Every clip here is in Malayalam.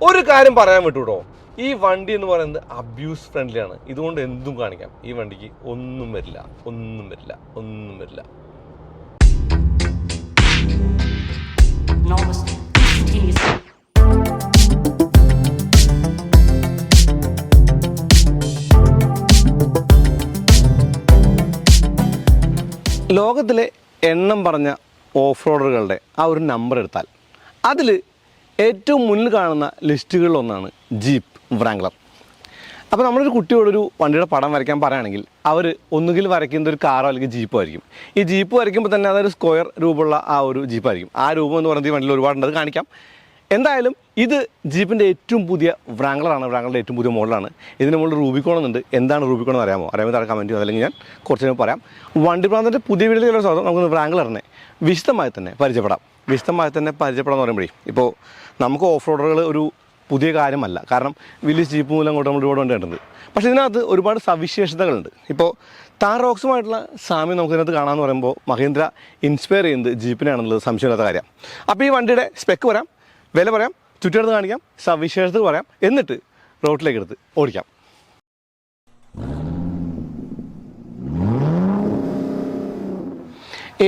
ഒരു കാര്യം പറയാൻ വിട്ടുകൂടോ, ഈ വണ്ടി എന്ന് പറയുന്നത് അബ്യൂസ് ഫ്രണ്ട്ലി ആണ്. ഇതുകൊണ്ട് എന്തും കാണിക്കാം. ഈ വണ്ടിക്ക് ഒന്നും വരില്ല, ഒന്നും വരില്ല, ഒന്നും വരില്ല. ലോകത്തിലെ എണ്ണം പറഞ്ഞ ഓഫ് റോഡറുകളുടെ ആ ഒരു നമ്പർ എടുത്താൽ അതിൽ ഏറ്റവും മുന്നിൽ കാണുന്ന ലിസ്റ്റുകളിലൊന്നാണ് ജീപ്പ് വ്രാംഗ്ലർ. അപ്പോൾ നമ്മളൊരു കുട്ടിയോടൊരു വണ്ടിയുടെ പടം വരയ്ക്കാൻ പറയുകയാണെങ്കിൽ അവർ ഒന്നുകിൽ വരയ്ക്കുന്നത് ഒരു കാറോ അല്ലെങ്കിൽ ജീപ്പോ ആയിരിക്കും. ഈ ജീപ്പ് വരയ്ക്കുമ്പോൾ തന്നെ അതൊരു സ്ക്വയർ രൂപമുള്ള ആ ഒരു ജീപ്പായിരിക്കും. ആ രൂപം എന്ന് പറയുന്നത് ഈ വണ്ടിയിൽ ഒരുപാടുണ്ട്, അത് കാണിക്കാം. എന്തായാലും ഇത് ജീപ്പിൻ്റെ ഏറ്റവും പുതിയ വ്രാംഗ്ലറാണ്, വ്രാംഗ്ലറുടെ ഏറ്റവും പുതിയ മോഡലാണ്. ഇതിന് മുകളിൽ റൂബിക്കോൺ എന്നുണ്ട്. എന്താണ് റൂബിക്കോൺ എന്ന് അറിയാമോ? അറിയാമോ താഴെ കമൻറ്റ് ചെയ്യും, അല്ലെങ്കിൽ ഞാൻ കുറച്ച് നേരം പറയാം. വണ്ടി പ്രാന്തൻ്റെ പുതിയ വീഡിയോയിലുള്ള സ്വാഗതം. നമുക്ക് വ്രാംഗ്ലറിനെ വിശദമായി തന്നെ പരിചയപ്പെടാം എന്ന് പറയുമ്പോഴേ, ഇപ്പോൾ നമുക്ക് ഓഫ് റോഡറുകൾ ഒരു പുതിയ കാര്യമല്ല. കാരണം വലിയ ജീപ്പ് മൂലം കൊണ്ട് നമ്മൾ ഒരുപാട് വണ്ടി കണ്ടിട്ടുണ്ട്. പക്ഷേ ഇതിനകത്ത് ഒരുപാട് സവിശേഷതകളുണ്ട്. ഇപ്പോൾ താർ റോക്സുമായിട്ടുള്ള സാമ്യം നമുക്കിതിനകത്ത് കാണാമെന്ന് പറയുമ്പോൾ മഹീന്ദ്ര ഇൻസ്പയർ ചെയ്യുന്നത് ജീപ്പിനാണെന്നുള്ളത് സംശയമില്ലാത്ത കാര്യം. അപ്പോൾ ഈ വണ്ടിയുടെ സ്പെക്ക് പറയാം, വില പറയാം, ചുറ്റെടുത്ത് കാണിക്കാം, സവിശേഷത പറയാം, എന്നിട്ട് റോഡിലേക്ക് എടുത്ത് ഓടിക്കാം.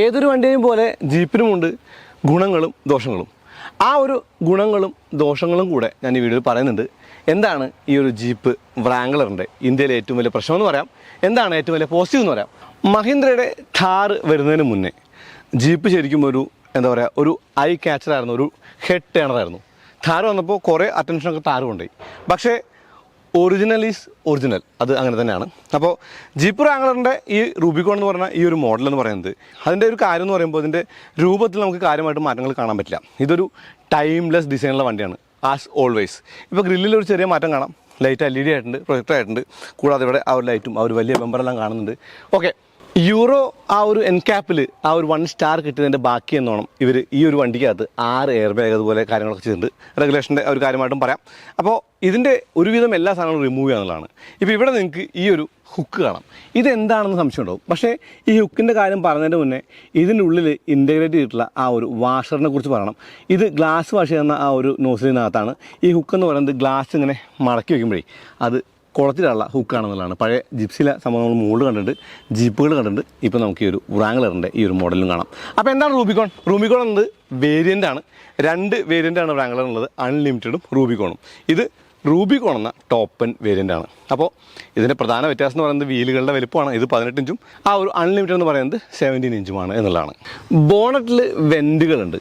ഏതൊരു വണ്ടിയെയും പോലെ ജീപ്പിനുമുണ്ട് ഗുണങ്ങളും ദോഷങ്ങളും. ആ ഒരു ഗുണങ്ങളും ദോഷങ്ങളും കൂടെ ഞാൻ ഈ വീഡിയോയിൽ പറയുന്നുണ്ട്. എന്താണ് ഈ ഒരു ജീപ്പ് വ്രാംഗ്ലറിൻ്റെ ഇന്ത്യയിലെ ഏറ്റവും വലിയ പ്രശ്നമെന്ന് പറയാം, എന്താണ് ഏറ്റവും വലിയ പോസിറ്റീവ് എന്ന് പറയാം. മഹീന്ദ്രയുടെ ഥാർ വരുന്നതിന് മുന്നേ ജീപ്പ് ശരിക്കും ഒരു ഒരു ഐ ക്യാച്ചറായിരുന്നു, ഒരു ഹെഡ് ടേണറായിരുന്നു. ഥാർ വന്നപ്പോൾ കുറേ അറ്റൻഷനൊക്കെ ഥാർ കൊണ്ടുപോയി. പക്ഷേ ഒറിജിനൽ ഈസ് ഒറിജിനൽ, അത് അങ്ങനെ തന്നെയാണ്. അപ്പോൾ ജീപ്പ് വ്രാംഗ്ലറിൻ്റെ ഈ റൂബിക്കോൺ എന്ന് പറഞ്ഞ ഈ ഒരു മോഡൽ എന്ന് പറയുന്നത്, അതിൻ്റെ ഒരു കാര്യം എന്ന് പറയുമ്പോൾ ഇതിൻ്റെ രൂപത്തിൽ നമുക്ക് കാര്യമായിട്ട് മാറ്റങ്ങൾ കാണാൻ പറ്റില്ല. ഇതൊരു ടൈംലെസ് ഡിസൈനുള്ള വണ്ടിയാണ് ആസ് ഓൾവേസ്. ഇപ്പോൾ ഗ്രില്ലിൽ ഒരു ചെറിയ മാറ്റം കാണാം, ലൈറ്റ് LED ആയിട്ടുണ്ട്, പ്രൊജക്ടർ ആയിട്ടുണ്ട്, കൂടാതെ ഇവിടെ ആ ഒരു ലൈറ്റും ആ ഒരു വലിയ ബമ്പറെല്ലാം കാണുന്നുണ്ട്. ഓക്കെ, യൂറോ ആ ഒരു എൻക്യാപ്പിൽ ആ ഒരു 1 സ്റ്റാർ കിട്ടിയതിൻ്റെ ബാക്കി എന്നോണം ഇവർ ഈ ഒരു വണ്ടിക്കകത്ത് 6 എയർ ബാഗ് അതുപോലെ കാര്യങ്ങളൊക്കെ ചെയ്തിട്ടുണ്ട്. റെഗുലേഷൻ്റെ ഒരു കാര്യമായിട്ടും പറയാം. അപ്പോൾ ഇതിൻ്റെ ഒരുവിധം എല്ലാ സാധനങ്ങളും റിമൂവ് ചെയ്യാന്നുള്ളതാണ്. ഇപ്പോൾ ഇവിടെ നിങ്ങൾക്ക് ഈ ഒരു ഹുക്ക് കാണാം. ഇതെന്താണെന്ന് സംശയം ഉണ്ടാവും. പക്ഷേ ഈ ഹുക്കിൻ്റെ കാര്യം പറഞ്ഞതിന് മുന്നേ ഇതിനുള്ളിൽ ഇൻറ്റഗ്രേറ്റ് ചെയ്തിട്ടുള്ള ആ ഒരു വാഷറിനെ കുറിച്ച് പറയണം. ഇത് ഗ്ലാസ് വാഷ് ചെയ്യുന്ന ആ ഒരു നോസിലിനകത്താണ്. ഈ ഹുക്ക് എന്ന് പറയുന്നത് ഗ്ലാസ് ഇങ്ങനെ മടക്കി വയ്ക്കുമ്പോഴേ അത് കുളത്തിലുള്ള ഹുക്കാണെന്നുള്ളതാണ്. പഴയ ജിപ്സിലെ സംഭവം നമ്മൾ മുകളിൽ കണ്ടിട്ട്, ജീപ്പുകൾ കണ്ടിട്ട്, ഇപ്പോൾ നമുക്ക് ഈ ഒരു വ്രാംഗ്ലറിൻ്റെ ഈ ഒരു മോഡലും കാണാം. അപ്പോൾ എന്താണ് റൂബിക്കോൺ? റൂബിക്കോൺ എന്നത് വേരിയൻ്റാണ്. 2 വേരിയൻ്റാണ് വ്രാംഗ്ലറിനുള്ളത്, അൺലിമിറ്റഡും റൂബിക്കോണും. ഇത് റൂബിക്കോൺ എന്ന ടോപ്പ് എൻഡ് വേരിയൻ്റാണ്. അപ്പോൾ ഇതിൻ്റെ പ്രധാന വ്യത്യാസം എന്ന് പറയുന്നത് വീലുകളുടെ വലുപ്പമാണ്. ഇത് 18 ഇഞ്ചും ആ ഒരു അൺലിമിറ്റഡ് എന്ന് പറയുന്നത് 17 ഇഞ്ചുമാണ് എന്നുള്ളതാണ്. ബോണറ്റിൽ വെൻറ്റുകളുണ്ട്.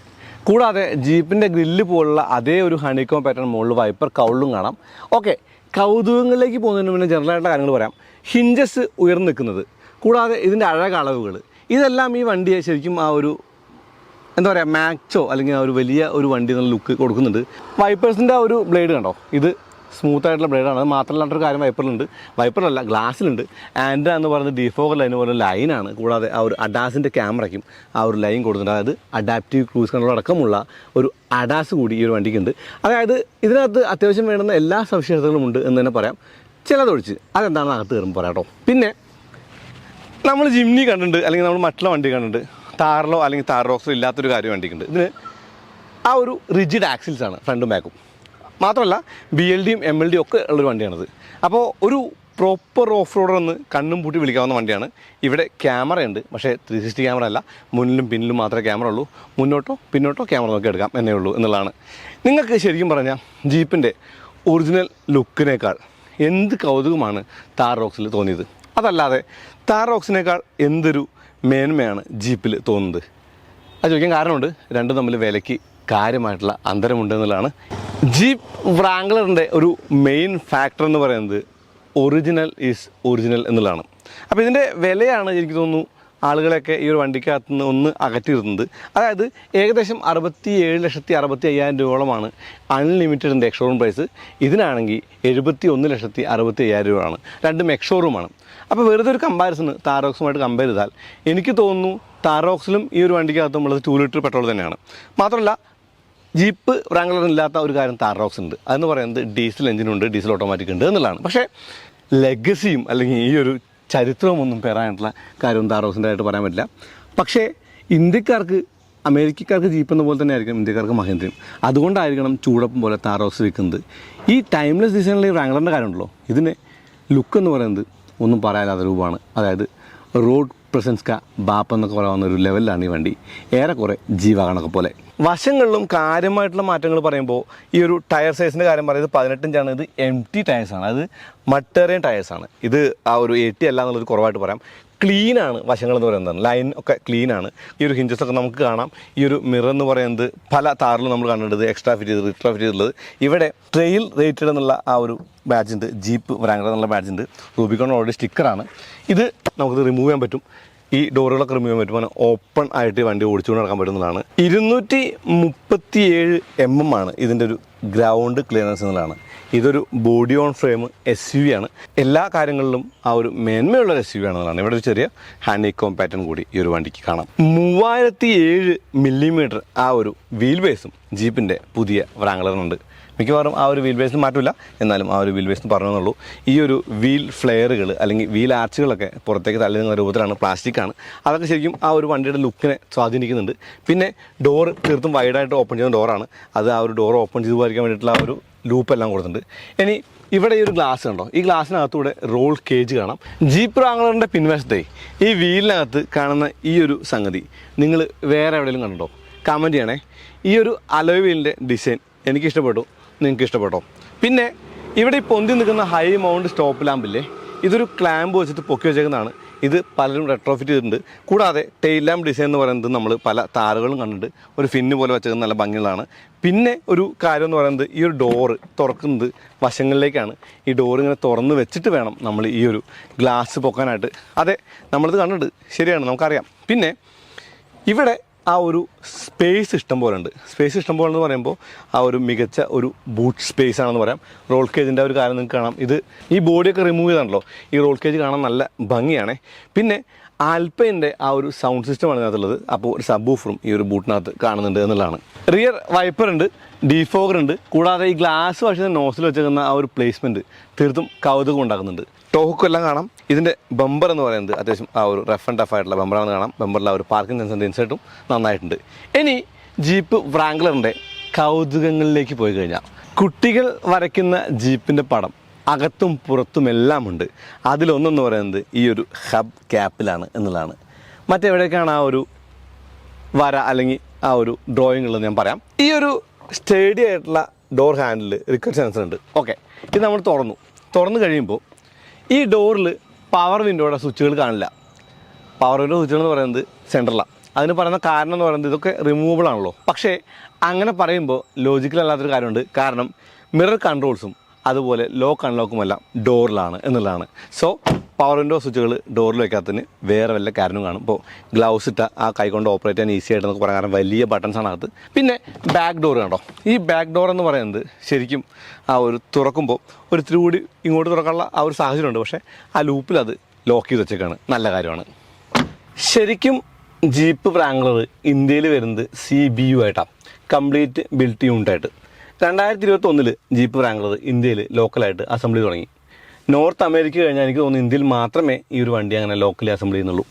കൂടാതെ ജീപ്പിൻ്റെ ഗ്രില്ല് പോലുള്ള അതേ ഒരു ഹണിക്കോം പാറ്റേൺ മുകളിൽ വൈപ്പർ കൗളിലും കാണാം. ഓക്കെ, കൗതുകങ്ങളിലേക്ക് പോകുന്നതിന് മുന്നേ ജനറലായിട്ടുള്ള കാര്യങ്ങൾ പറയാം. ഹിഞ്ചസ് ഉയർന്നു നിൽക്കുന്നത്, കൂടാതെ ഇതിൻ്റെ അളവുകൾ, ഇതെല്ലാം ഈ വണ്ടിയെ ശരിക്കും ആ ഒരു മാക്സോ അല്ലെങ്കിൽ ആ ഒരു വലിയ ഒരു വണ്ടി എന്നുള്ള ലുക്ക് കൊടുക്കുന്നുണ്ട്. വൈപ്പേഴ്സിൻ്റെ ആ ഒരു ബ്ലേഡ് കണ്ടോ, ഇത് സ്മൂത്തായിട്ടുള്ള ബ്ലേഡാണ്. അത് മാത്രമല്ലാത്തൊരു കാര്യം വൈപ്പറിലല്ല ഗ്ലാസ്സിലുണ്ട്. ആൻഡ്ര എന്ന് പറയുന്നത് ഡിഫോഗർ ലൈൻ പോലെ ലൈനാണ്. കൂടാതെ ആ ഒരു അഡാസിൻ്റെ ക്യാമറയ്ക്കും ആ ഒരു ലൈൻ കൊടുത്തിട്ടുണ്ട്. അതായത് അഡാപ്റ്റീവ് ക്രൂസ് കൺട്രോൾ അടക്കമുള്ള ഒരു അഡാസ് കൂടി ഈ ഒരു വണ്ടിക്കുണ്ട്. അതായത് ഇതിനകത്ത് അത്യാവശ്യം വേണ്ടുന്ന എല്ലാ സവിശേഷതകളും ഉണ്ട് എന്ന് തന്നെ പറയാം. ചിലതൊഴിച്ച് അതെന്താണെന്ന് അകത്ത് കയറുമ്പോൾ പറയാം കേട്ടോ. പിന്നെ നമ്മൾ ജിംനി കണ്ടിട്ടുണ്ട്, അല്ലെങ്കിൽ നമ്മൾ മറ്റുള്ള വണ്ടി കണ്ടിട്ടുണ്ട്. താറിലോ അല്ലെങ്കിൽ താർ റോക്സിലോ ഇല്ലാത്തൊരു കാര്യം വണ്ടിക്കുണ്ട്. ഇതിന് ആ ഒരു റിജിഡ് ആക്സിൽസാണ് ഫ്രണ്ടും ബാക്കും. മാത്രമല്ല BLDയും MLDയും ഒക്കെ ഉള്ളൊരു വണ്ടിയാണിത്. അപ്പോൾ ഒരു പ്രോപ്പർ ഓഫ് റോഡർ എന്ന് കണ്ണും പൂട്ടി വിളിക്കാവുന്ന വണ്ടിയാണ്. ഇവിടെ ക്യാമറയുണ്ട്, പക്ഷേ 360 ക്യാമറ അല്ല, മുന്നിലും പിന്നിലും മാത്രമേ ക്യാമറ ഉള്ളൂ. മുന്നോട്ടോ പിന്നോട്ടോ ക്യാമറ നോക്കി എടുക്കാം എന്നേ ഉള്ളൂ എന്നുള്ളതാണ്. നിങ്ങൾക്ക് ശരിക്കും പറഞ്ഞാൽ ജീപ്പിൻ്റെ ഒറിജിനൽ ലുക്കിനേക്കാൾ എന്ത് കൗതുകമാണ് താർ റോക്സിൽ തോന്നിയത്. അതല്ലാതെ താർ റോക്സിനേക്കാൾ എന്തൊരു മേന്മയാണ് ജീപ്പിൽ തോന്നുന്നത്. അത് ചോദിക്കാൻ കാരണമുണ്ട്. രണ്ടും തമ്മിൽ വിലയ്ക്ക് കാര്യമായിട്ടുള്ള അന്തരമുണ്ട് എന്നുള്ളതാണ്. ജീപ്പ് വ്രാംഗ്ലറിൻ്റെ ഒരു മെയിൻ ഫാക്ടർ എന്ന് പറയുന്നത് ഒറിജിനൽ ഈസ് ഒറിജിനൽ എന്നുള്ളതാണ്. അപ്പോൾ ഇതിൻ്റെ വിലയാണ് എനിക്ക് തോന്നുന്നു ആളുകളെയൊക്കെ ഈ ഒരു വണ്ടിക്കകത്ത് നിന്ന് ഒന്ന് അകറ്റിയിരുന്നത്. അതായത് ഏകദേശം 67,65,000 രൂപയോളമാണ് അൺലിമിറ്റഡിൻ്റെ എക്സ്ഷോറൂം പ്രൈസ്. ഇതിനാണെങ്കിൽ 71,65,000 രൂപയാണ്. രണ്ടും എക്സ്ഷോറൂമാണ്. അപ്പോൾ വെറുതെ ഒരു കമ്പാരിസണ് താർ റോക്സുമായിട്ട് കമ്പയർ ചെയ്താൽ എനിക്ക് തോന്നുന്നു താർ റോക്സിലും ഈ ഒരു വണ്ടിക്കകത്തുള്ളത് 2 ലിറ്റർ പെട്രോൾ തന്നെയാണ്. മാത്രമല്ല ജീപ്പ് വ്രാംഗ്ലറിനില്ലാത്ത ഒരു കാര്യം താർ റോക്സ് ഉണ്ട്. അതെന്ന് പറയുന്നത് ഡീസൽ എഞ്ചിനുണ്ട്, ഡീസൽ ഓട്ടോമാറ്റിക് ഉണ്ട് എന്നുള്ളതാണ്. പക്ഷേ ലെഗസിയും അല്ലെങ്കിൽ ഈ ഒരു ചരിത്രമൊന്നും പേരായിട്ടുള്ള കാര്യമൊന്നും താർ റോക്സിൻ്റെ ആയിട്ട് പറയാൻ പറ്റില്ല. പക്ഷേ ഇന്ത്യക്കാർക്ക് അമേരിക്കക്കാർക്ക് ജീപ്പ് എന്ന പോലെ തന്നെ ആയിരിക്കും ഇന്ത്യക്കാർക്ക് മഹേന്ദ്രയും. അതുകൊണ്ടായിരിക്കണം ചൂടപ്പം പോലെ താറോസ് വിൽക്കുന്നത്. ഈ ടൈംലെസ് ഡിസൈനിലെ ഈ റാംഗ്ലറിൻ്റെ കാര്യമുണ്ടല്ലോ, ഇതിന് ലുക്ക് എന്ന് പറയുന്നത് ഒന്നും പറയാനാത്ത രൂപമാണ്. അതായത് റോഡ് പ്രസൻസ് കാ ബാപ്പ് എന്നൊക്കെ പറയാവുന്ന ഒരു ലെവലിലാണ് ഈ വണ്ടി. ഏറെക്കുറെ ജീവാകണൊക്കെ പോലെ. വശങ്ങളിലും കാര്യമായിട്ടുള്ള മാറ്റങ്ങൾ പറയുമ്പോൾ ഈ ഒരു ടയർ സൈസിൻ്റെ കാര്യം പറയുന്നത് 18 ഇഞ്ചാണ്. ഇത് MT ടയേഴ്സാണ്, അത് മട്ടേറിയൻ ടയേഴ്സാണ്. ഇത് ആ ഒരു 80 അല്ല എന്നുള്ളത് കുറവായിട്ട് പറയാം. ക്ലീനാണ് വശങ്ങളെന്ന് പറയുന്നത്, ലൈൻ ഒക്കെ ക്ലീനാണ്. ഈ ഒരു ഹിഞ്ചസൊക്കെ നമുക്ക് കാണാം. ഈ ഒരു മിറർ എന്ന് പറയുന്നത് പല താറിലും നമ്മൾ കണ്ടിട്ടുണ്ട്, എക്സ്ട്രാ ഫിറ്റ് ചെയ്ത് റിട്രാ ഫിറ്റ് ചെയ്തിട്ടുള്ളത്. ഇവിടെ ട്രെയിൽ റേറ്റഡ് എന്നുള്ള ആ ഒരു ബാഡ്ജ് ഉണ്ട്, ജീപ്പ് വ്രാംഗ്ലർ എന്നുള്ള ബാഡ്ജ് ഉണ്ട്. റൂബിക്കോൺ ഓൾറെഡി സ്റ്റിക്കറാണ്. ഇത് നമുക്കിത് റിമൂവ് ചെയ്യാൻ പറ്റും. ഈ ഡോറുകളൊക്കെ റിമൂവ് ചെയ്യാൻ പറ്റും. അങ്ങനെ ഓപ്പൺ ആയിട്ട് വണ്ടി ഓടിച്ചുകൊണ്ട് നടക്കാൻ പറ്റുന്നതാണ്. 237 mm ആണ് ഇതിൻ്റെ ഒരു ഗ്രൗണ്ട് ക്ലിയറൻസ് എന്നുള്ളതാണ്. ഇതൊരു ബോഡി ഓൺ ഫ്രെയിം SUV ആണ്. എല്ലാ കാര്യങ്ങളിലും ആ ഒരു മേന്മയുള്ള ഒരു SUV ആണെന്നുള്ളതാണ്. ഇവിടെ ഒരു ചെറിയ ഹാൻഡികോം പാറ്റേൺ കൂടി ഈ ഒരു വണ്ടിക്ക് കാണാം. 3007 mm ആ ഒരു വീൽ ബേസും ജീപ്പിൻ്റെ പുതിയ വ്രാംഗ്ലറിനുണ്ട്. മിക്കവാറും ആ ഒരു വീൽ ബേസിന് മാറ്റില്ല, എന്നാലും ആ ഒരു വീൽ ബേസിന് പറഞ്ഞെന്നുള്ളൂ. ഈ ഒരു വീൽ ഫ്ലെയറുകൾ അല്ലെങ്കിൽ വീൽ ആർച്ചുകളൊക്കെ പുറത്തേക്ക് തള്ളി നിന്ന രൂപത്തിലാണ്, പ്ലാസ്റ്റിക്കാണ്. അതൊക്കെ ശരിക്കും ആ ഒരു വണ്ടിയുടെ ലുക്കിനെ സ്വാധീനിക്കുന്നുണ്ട്. പിന്നെ ഡോറ് തീർത്തും വൈഡായിട്ട് ഓപ്പൺ ചെയ്യുന്ന ഡോറാണ്. അത് ആ ഒരു ഡോർ ഓപ്പൺ ചെയ്ത് പോകാൻ വേണ്ടിയിട്ടുള്ള ആ ഒരു ലൂപ്പെല്ലാം കൊടുത്തിട്ടുണ്ട്. ഇനി ഇവിടെ ഈ ഒരു ഗ്ലാസ് ഉണ്ടോ, ഈ ഗ്ലാസ്സിനകത്തൂടെ റോൾ കേജ് കാണാം. ജീപ്പ് വ്രാംഗ്ലറിൻ്റെ പിൻവശത്തെ ഈ വീലിനകത്ത് കാണുന്ന ഈ ഒരു സംഗതി നിങ്ങൾ വേറെ എവിടെയെങ്കിലും കണ്ടോ? കമൻറ്റ് ചെയ്യണേ. ഈ ഒരു അലോയ് വീലിൻ്റെ ഡിസൈൻ എനിക്കിഷ്ടപ്പെട്ടു, നിങ്ങൾക്ക് ഇഷ്ടപ്പെട്ടോ? പിന്നെ ഇവിടെ ഈ പൊന്തി നിൽക്കുന്ന ഹൈ മൗണ്ട് സ്റ്റോപ്പ് ലാമ്പില്ലേ, ഇതൊരു ക്ലാമ്പ് വെച്ചിട്ട് പൊക്കി വെച്ചേക്കുന്നതാണ്. ഇത് പലരും റെട്രോഫിറ്റ് ചെയ്തിട്ടുണ്ട്. കൂടാതെ ടെയിൽ ലാമ്പ് ഡിസൈൻ എന്ന് പറയുന്നത് നമ്മൾ പല താറുകളും കണ്ടിട്ടുണ്ട്. ഒരു ഫിന്ന് പോലെ വെച്ചേക്കുന്നത് നല്ല ഭംഗിയുള്ളതാണ്. പിന്നെ ഒരു കാര്യം എന്ന് പറയുന്നത് ഈ ഒരു ഡോറ് തുറക്കുന്നത് വശങ്ങളിലേക്കാണ്. ഈ ഡോറ് ഇങ്ങനെ തുറന്ന് വെച്ചിട്ട് വേണം നമ്മൾ ഈ ഒരു ഗ്ലാസ് പൊക്കാനായിട്ട്. അതെ, നമ്മളിത് കണ്ടിട്ടുണ്ട്, ശരിയാണ്, നമുക്കറിയാം. പിന്നെ ഇവിടെ ആ ഒരു സ്പേസ് ഇഷ്ടം പോലെ ഉണ്ട്. സ്പേസ് ഇഷ്ടം പോലെ എന്ന് പറയുമ്പോൾ ആ ഒരു മികച്ച ഒരു ബൂട്ട് സ്പേസ് ആണെന്ന് പറയാം. റോൾ കേജിൻ്റെ ഒരു കാര്യം നിങ്ങൾക്ക് കാണാം. ഇത് ഈ ബോഡിയൊക്കെ റിമൂവ് ചെയ്താണല്ലോ, ഈ റോൾ കേജ് കാണാൻ നല്ല ഭംഗിയാണ്. പിന്നെ ആൽപ്പൈൻ്റെ ആ ഒരു സൗണ്ട് സിസ്റ്റമാണ് ഇതിനകത്തുള്ളത്. അപ്പോൾ ഒരു സബ് വൂഫറും ഈ ഒരു ബൂട്ടിനകത്ത് കാണുന്നുണ്ട് എന്നുള്ളതാണ്. റിയർ വൈപ്പർ ഉണ്ട്, ഡീഫോഗർ ഉണ്ട്. കൂടാതെ ഈ ഗ്ലാസ് വശത്ത് നോസിൽ വെച്ചേക്കുന്ന ആ ഒരു പ്ലേസ്മെൻറ്റ് തീർത്തും കൗതുകം ഉണ്ടാക്കുന്നുണ്ട്. ടോഹുക്കും എല്ലാം കാണാം. ഇതിൻ്റെ ബമ്പർ എന്ന് പറയുന്നത് അത്യാവശ്യം ആ ഒരു റഫ് ആൻഡ് ടഫ് ആയിട്ടുള്ള ബമ്പറാണെന്ന് കാണാം. ബമ്പറിൽ ആ ഒരു പാർക്കിംഗ് സെൻസറിൻ്റെ ഇൻസൈറ്റും നന്നായിട്ടുണ്ട്. ഇനി ജീപ്പ് വ്രാംഗ്ലറിൻ്റെ കൗതുകങ്ങളിലേക്ക് പോയി കഴിഞ്ഞാൽ, കുട്ടികൾ വരയ്ക്കുന്ന ജീപ്പിൻ്റെ പടം അകത്തും പുറത്തുമെല്ലാം ഉണ്ട്. അതിലൊന്നെന്ന് പറയുന്നത് ഈ ഒരു ഹബ് ക്യാപ്പിലാണ് എന്നുള്ളതാണ്. മറ്റെവിടേക്കാണ് ആ ഒരു വര അല്ലെങ്കിൽ ആ ഒരു ഡ്രോയിങ് ഉള്ളത് ഞാൻ പറയാം. ഈ ഒരു സ്റ്റേഡി ആയിട്ടുള്ള ഡോർ ഹാൻഡിൽ റിക്കർഡ് സെൻസർ ഉണ്ട്. ഓക്കെ, ഇത് നമ്മൾ തുറന്നു കഴിയുമ്പോൾ ഈ ഡോറിൽ പവർ വിൻഡോയുടെ സ്വിച്ചുകൾ കാണില്ല. പവർ വിൻഡോ സ്വിച്ചുകൾ എന്ന് പറയുന്നത് സെൻട്രലാണ്. അതിന് പറയുന്ന കാരണം എന്ന് പറയുന്നത് ഇതൊക്കെ റിമൂവബിൾ ആണല്ലോ. പക്ഷേ അങ്ങനെ പറയുമ്പോൾ ലോജിക്കലല്ലാത്തൊരു കാര്യമുണ്ട്. കാരണം മിറർ കൺട്രോൾസും അതുപോലെ ലോക്ക് അൺലോക്കുമെല്ലാം ഡോറിലാണ് എന്നുള്ളതാണ്. സോ പവർ വിൻഡോ സ്വിച്ചുകൾ ഡോറിൽ വയ്ക്കാത്തതിന് വേറെ വല്ല കാരണവും കാണും. ഇപ്പോൾ ഗ്ലൗസ് ഇട്ട ആ കൈകൊണ്ട് ഓപ്പറേറ്റ് ചെയ്യാൻ ഈസി ആയിട്ടെന്നൊക്കെ പറയാൻ കാരണം വലിയ ബട്ടൺസാണ് അകത്ത്. പിന്നെ ബാക്ക് ഡോർ കണ്ടോ, ഈ ബാക്ക് ഡോർ എന്ന് പറയുന്നത് ശരിക്കും ആ ഒരു തുറക്കുമ്പോൾ ഒരു ഇത്തിരി കൂടി ഇങ്ങോട്ട് തുറക്കാനുള്ള ആ ഒരു സാഹചര്യമുണ്ട്. പക്ഷേ ആ ലൂപ്പിൽ അത് ലോക്ക് ചെയ്ത് വെച്ചേക്കാണ്, നല്ല കാര്യമാണ്. ശരിക്കും ജീപ്പ് വ്രാംഗ്ലർ ഇന്ത്യയിൽ വരുന്നത് CBU ആയിട്ടാണ്, കംപ്ലീറ്റ് ബിൽറ്റ് യൂണിറ്റായിട്ട്. 2021 ജീപ്പ് വ്രാംഗ്ലർ ഇന്ത്യയിൽ ലോക്കലായിട്ട് അസംബ്ലി തുടങ്ങി. നോർത്ത് അമേരിക്ക കഴിഞ്ഞാൽ എനിക്ക് തോന്നുന്നു ഇന്ത്യയിൽ മാത്രമേ ഈ ഒരു വണ്ടി അങ്ങനെ ലോക്കലി അസംബിൾ ചെയ്യുന്നുള്ളൂ.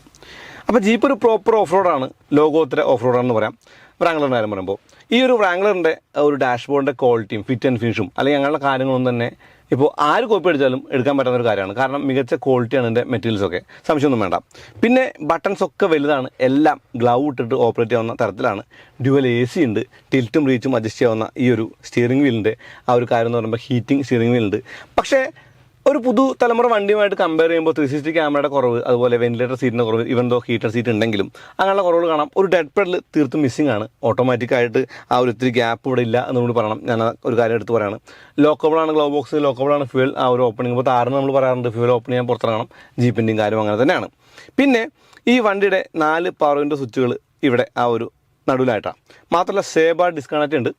അപ്പോൾ ജീപ്പ് ഒരു പ്രോപ്പർ ഓഫ് റോഡാണ്, ലോകോത്തര ഓഫ് റോഡാണെന്ന് പറയാം വ്രാംഗ്ലറിൻ്റെ കാര്യം പറയുമ്പോൾ. ഈ ഒരു വ്രാംഗ്ലറിൻ്റെ ഒരു ഡാഷ്ബോർഡിൻ്റെ ക്വാളിറ്റിയും ഫിറ്റ് ആൻഡ് ഫിനിഷും അല്ലെങ്കിൽ അങ്ങനെയുള്ള കാര്യങ്ങളൊന്നും തന്നെ ഇപ്പോൾ ആര് കോപ്പി അടിച്ചാലും എടുക്കാൻ പറ്റുന്നൊരു കാര്യമാണ്. കാരണം മികച്ച ക്വാളിറ്റിയാണ് ഇതിൻ്റെ മെറ്റീരിയൽസൊക്കെ, സംശയമൊന്നും വേണ്ട. പിന്നെ ബട്ടൺസൊക്കെ വലുതാണ്, എല്ലാം ഗ്ലൗ ഇട്ടിട്ട് ഓപ്പറേറ്റ് ചെയ്യാവുന്ന തരത്തിലാണ്. ഡ്യുവൽ AC ഉണ്ട്, ടിൽറ്റും റീച്ചും അഡ്ജസ്റ്റ് ചെയ്യാവുന്ന ഈ ഒരു സ്റ്റിയറിംഗ് വീലിൻ്റെ ആ ഒരു കാര്യം എന്ന് പറയുമ്പോൾ ഹീറ്റിംഗ് സ്റ്റിയറിംഗ് വീലുണ്ട്. പക്ഷേ ഒരു പുതു തലമുറ വണ്ടിയുമായിട്ട് കമ്പയർ ചെയ്യുമ്പോൾ 360 ക്യാമറയുടെ കുറവ്, അതുപോലെ വെന്റിലേറ്റർ സീറ്റിൻ്റെ കുറവ്, ഇവൻ ദോ ഹീറ്റർ സീറ്റ് ഉണ്ടെങ്കിലും അങ്ങനെയുള്ള കുറവുകൾ കാണാം. ഒരു ഡെഡ് പെഡൽ തീർത്തും മിസ്സിംഗ് ആണ്. ഓട്ടോമാറ്റിക്കായിട്ട് ആ ഒരു ഇത്തിരി ഗ്യാപ്പ് ഇവിടെ ഇല്ല എന്നുകൂടി പറയണം. ഞാൻ ഒരു കാര്യം എടുത്ത് പറയാണ്. ലോക്കബിളാണ് ഗ്ലോ ബോക്സ്, ലോക്കബിളാണ് ഫ്യൂൽ. ആ ഒരു ഓപ്പണിംഗ് ഇപ്പോൾ താറിന് നമ്മൾ പറയാറുണ്ട് ഫ്യൂൽ ഓപ്പൺ ചെയ്യാൻ പുറത്തിറങ്ങണം. ജീപ്പിൻ്റെയും കാര്യം അങ്ങനെ തന്നെയാണ്. പിന്നെ ഈ വണ്ടിയുടെ 4 പവർ വിൻഡോ സ്വിച്ചുകൾ ഇവിടെ ആ ഒരു നടുവിലായിട്ടാണ്. മാത്രമല്ല സേബാർ ഡിസ്കണക്റ്റ് ഉണ്ട്.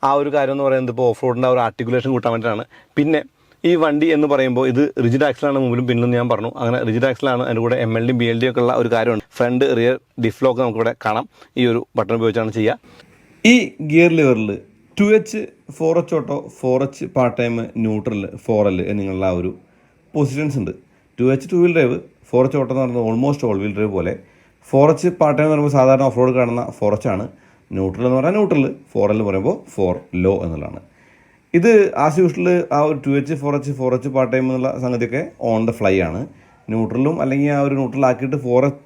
ആ ഒരു കാര്യം എന്ന് പറയുന്നത് ഇപ്പോൾ ഓഫ് റോഡിൻ്റെ ആ ഒരു ആർട്ടിക്കുലേഷൻ കൂട്ടാൻ വേണ്ടിയിട്ടാണ്. പിന്നെ ഈ വണ്ടി എന്ന് പറയുമ്പോൾ ഇത് റിജിഡ് ആക്സിലാണ് മുമ്പിലും പിന്നിലും ഞാൻ പറഞ്ഞു. അങ്ങനെ റിജിഡ് ആക്സിലാണ്, അതിൻ്റെ കൂടെ MLD BLD ഒക്കെ ഉള്ള ഒരു കാര്യമാണ്. ഫ്രണ്ട് റിയർ ഡിഫ്ലോക്ക് നമുക്കിവിടെ കാണാം. ഈ ഒരു ബട്ടൺ ഉപയോഗിച്ചാണ് ചെയ്യുക. ഈ ഗിയർ ലിവറിൽ 2H 4H auto, 4H part time, neutral, 4L എന്നിങ്ങനെയുള്ള ആ ഒരു പൊസിഷൻസ് ഉണ്ട്. 2H 2 wheel drive, 4H auto എന്ന് പറയുന്നത് ഓൾമോസ്റ്റ് ഓൾ വീൽ ഡ്രൈവ് പോലെ, 4H പാർട്ട് ടൈം എന്ന് പറയുമ്പോൾ സാധാരണ ഓഫ് റോഡ് കാണുന്ന 4H ആണ്. ന്യൂട്രൽ എന്ന് പറഞ്ഞാൽ ന്യൂട്രൽ, 4L എന്ന് പറയുമ്പോൾ 4 ലോ എന്നുള്ളതാണ്. ഇത് ആസ് യൂഷ്വൽ ആ ഒരു 2H 4H പാർട്ട് ടൈം എന്നുള്ള സംഗതിയൊക്കെ ഓൺ ദ ഫ്ലൈ ആണ്. ന്യൂട്രലും അല്ലെങ്കിൽ ആ ഒരു ന്യൂട്രൽ ആക്കിയിട്ട് 4H